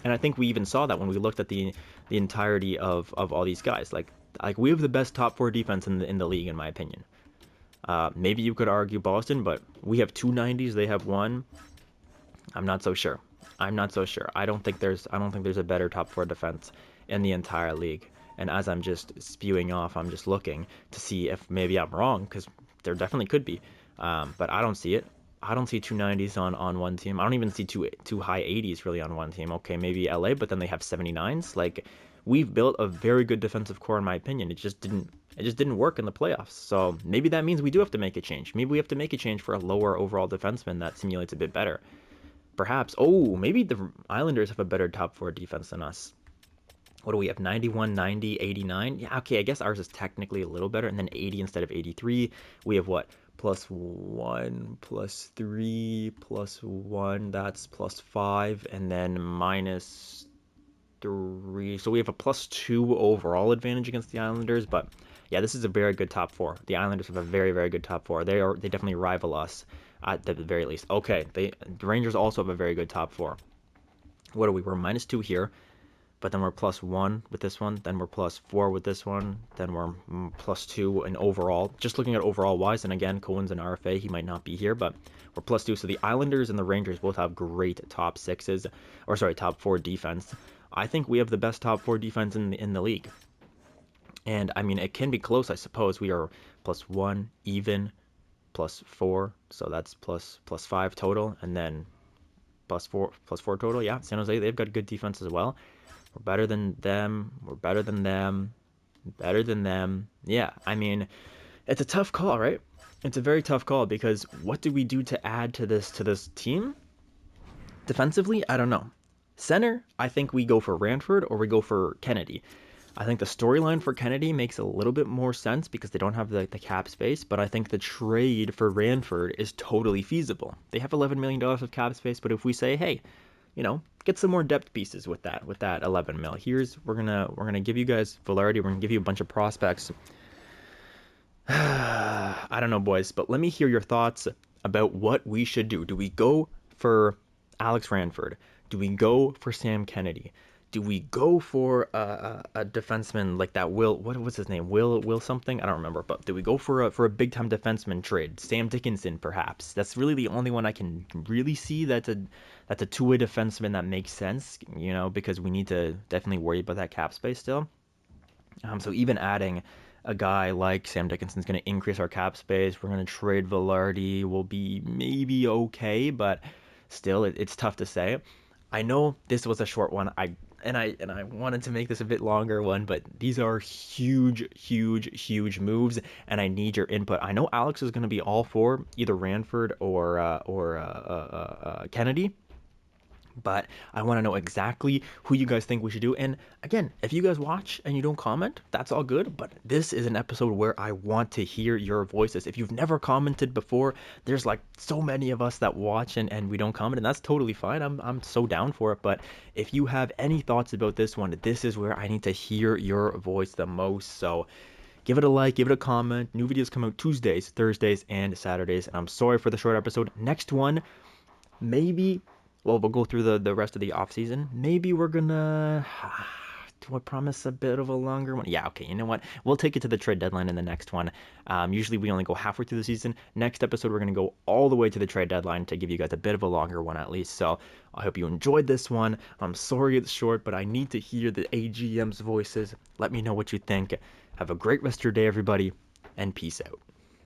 S1: And I think we even saw that when we looked at the entirety of all these guys. Like we have the best top 4 defense in the league, in my opinion. Maybe you could argue Boston, but we have 2 90s. They have 1. I'm not so sure. I don't think there's a better top 4 defense in the entire league. And as I'm just spewing off, I'm just looking to see if maybe I'm wrong, because there definitely could be. But I don't see it. I don't see 290s on one team. I don't even see two high 80s really on one team. Okay, maybe LA, but then they have 79s. Like, we've built a very good defensive core in my opinion. It just didn't work in the playoffs. So maybe that means we do have to make a change. Maybe we have to make a change for a lower overall defenseman that simulates a bit better. Perhaps. Oh, maybe the Islanders have a better top four defense than us. What do we have? 91, 90, 89? Yeah, okay, I guess ours is technically a little better. And then 80 instead of 83. We have what? +1, +3, +1. That's +5. And then -3. So we have a +2 overall advantage against the Islanders. But yeah, this is a very good top four. The Islanders have a very, very good top four. They definitely rival us at the very least. Okay, the Rangers also have a very good top four. What are we? We're -2 here. But then we're +1 with this one, then we're +4 with this one, then we're +2 in overall. Just looking at overall wise, and again, Cohen's an RFA, he might not be here, but we're +2. So the Islanders and the Rangers both have great top sixes, or sorry, top four defense. I think we have the best top four defense in the league. And I mean, it can be close, I suppose. We are +1 even, +4, so that's +5 total, and then +4 total. Yeah, San Jose, they've got good defense as well. We're better than them. We're better than them. Better than them. Yeah, I mean, it's a tough call, right? It's a very tough call because what do we do to add to this team? Defensively, I don't know. Center, I think we go for Ranford or we go for Kennedy. I think the storyline for Kennedy makes a little bit more sense because they don't have the cap space, but I think the trade for Ranford is totally feasible. They have $11 million of cap space, but if we say, hey, get some more depth pieces with that 11 mil. We're gonna give you guys Velarde. We're gonna give you a bunch of prospects. I don't know, boys, but let me hear your thoughts about what we should do. Do we go for Alex Ranford? Do we go for Sam Kennedy? Do we go for a defenseman like that? What was his name? Will something? I don't remember. But do we go for a big time defenseman trade? Sam Dickinson, perhaps. That's really the only one I can really see that's a two-way defenseman that makes sense. Because we need to definitely worry about that cap space still. So even adding a guy like Sam Dickinson is going to increase our cap space. We're going to trade Velarde. Will be maybe okay, but still, it's tough to say. I know this was a short one. I wanted to make this a bit longer one, but these are huge, huge, huge moves, and I need your input. I know Alex is going to be all for either Ranford or Kennedy, but I want to know exactly who you guys think we should do. And again, if you guys watch and you don't comment, that's all good, but this is an episode where I want to hear your voices. If you've never commented before, there's like so many of us that watch and we don't comment, and that's totally fine. I'm so down for it. But if you have any thoughts about this one, this is where I need to hear your voice the most. So give it a like, give it a comment. New videos come out Tuesdays, Thursdays, and Saturdays. And I'm sorry for the short episode. Next one, maybe... Well, we'll go through the rest of the offseason. Maybe we're gonna... Do I promise a bit of a longer one? Yeah, okay, you know what? We'll take it to the trade deadline in the next one. Usually we only go halfway through the season. Next episode, we're going to go all the way to the trade deadline to give you guys a bit of a longer one at least. So I hope you enjoyed this one. I'm sorry it's short, but I need to hear the AGM's voices. Let me know what you think. Have a great rest of your day, everybody, and peace out.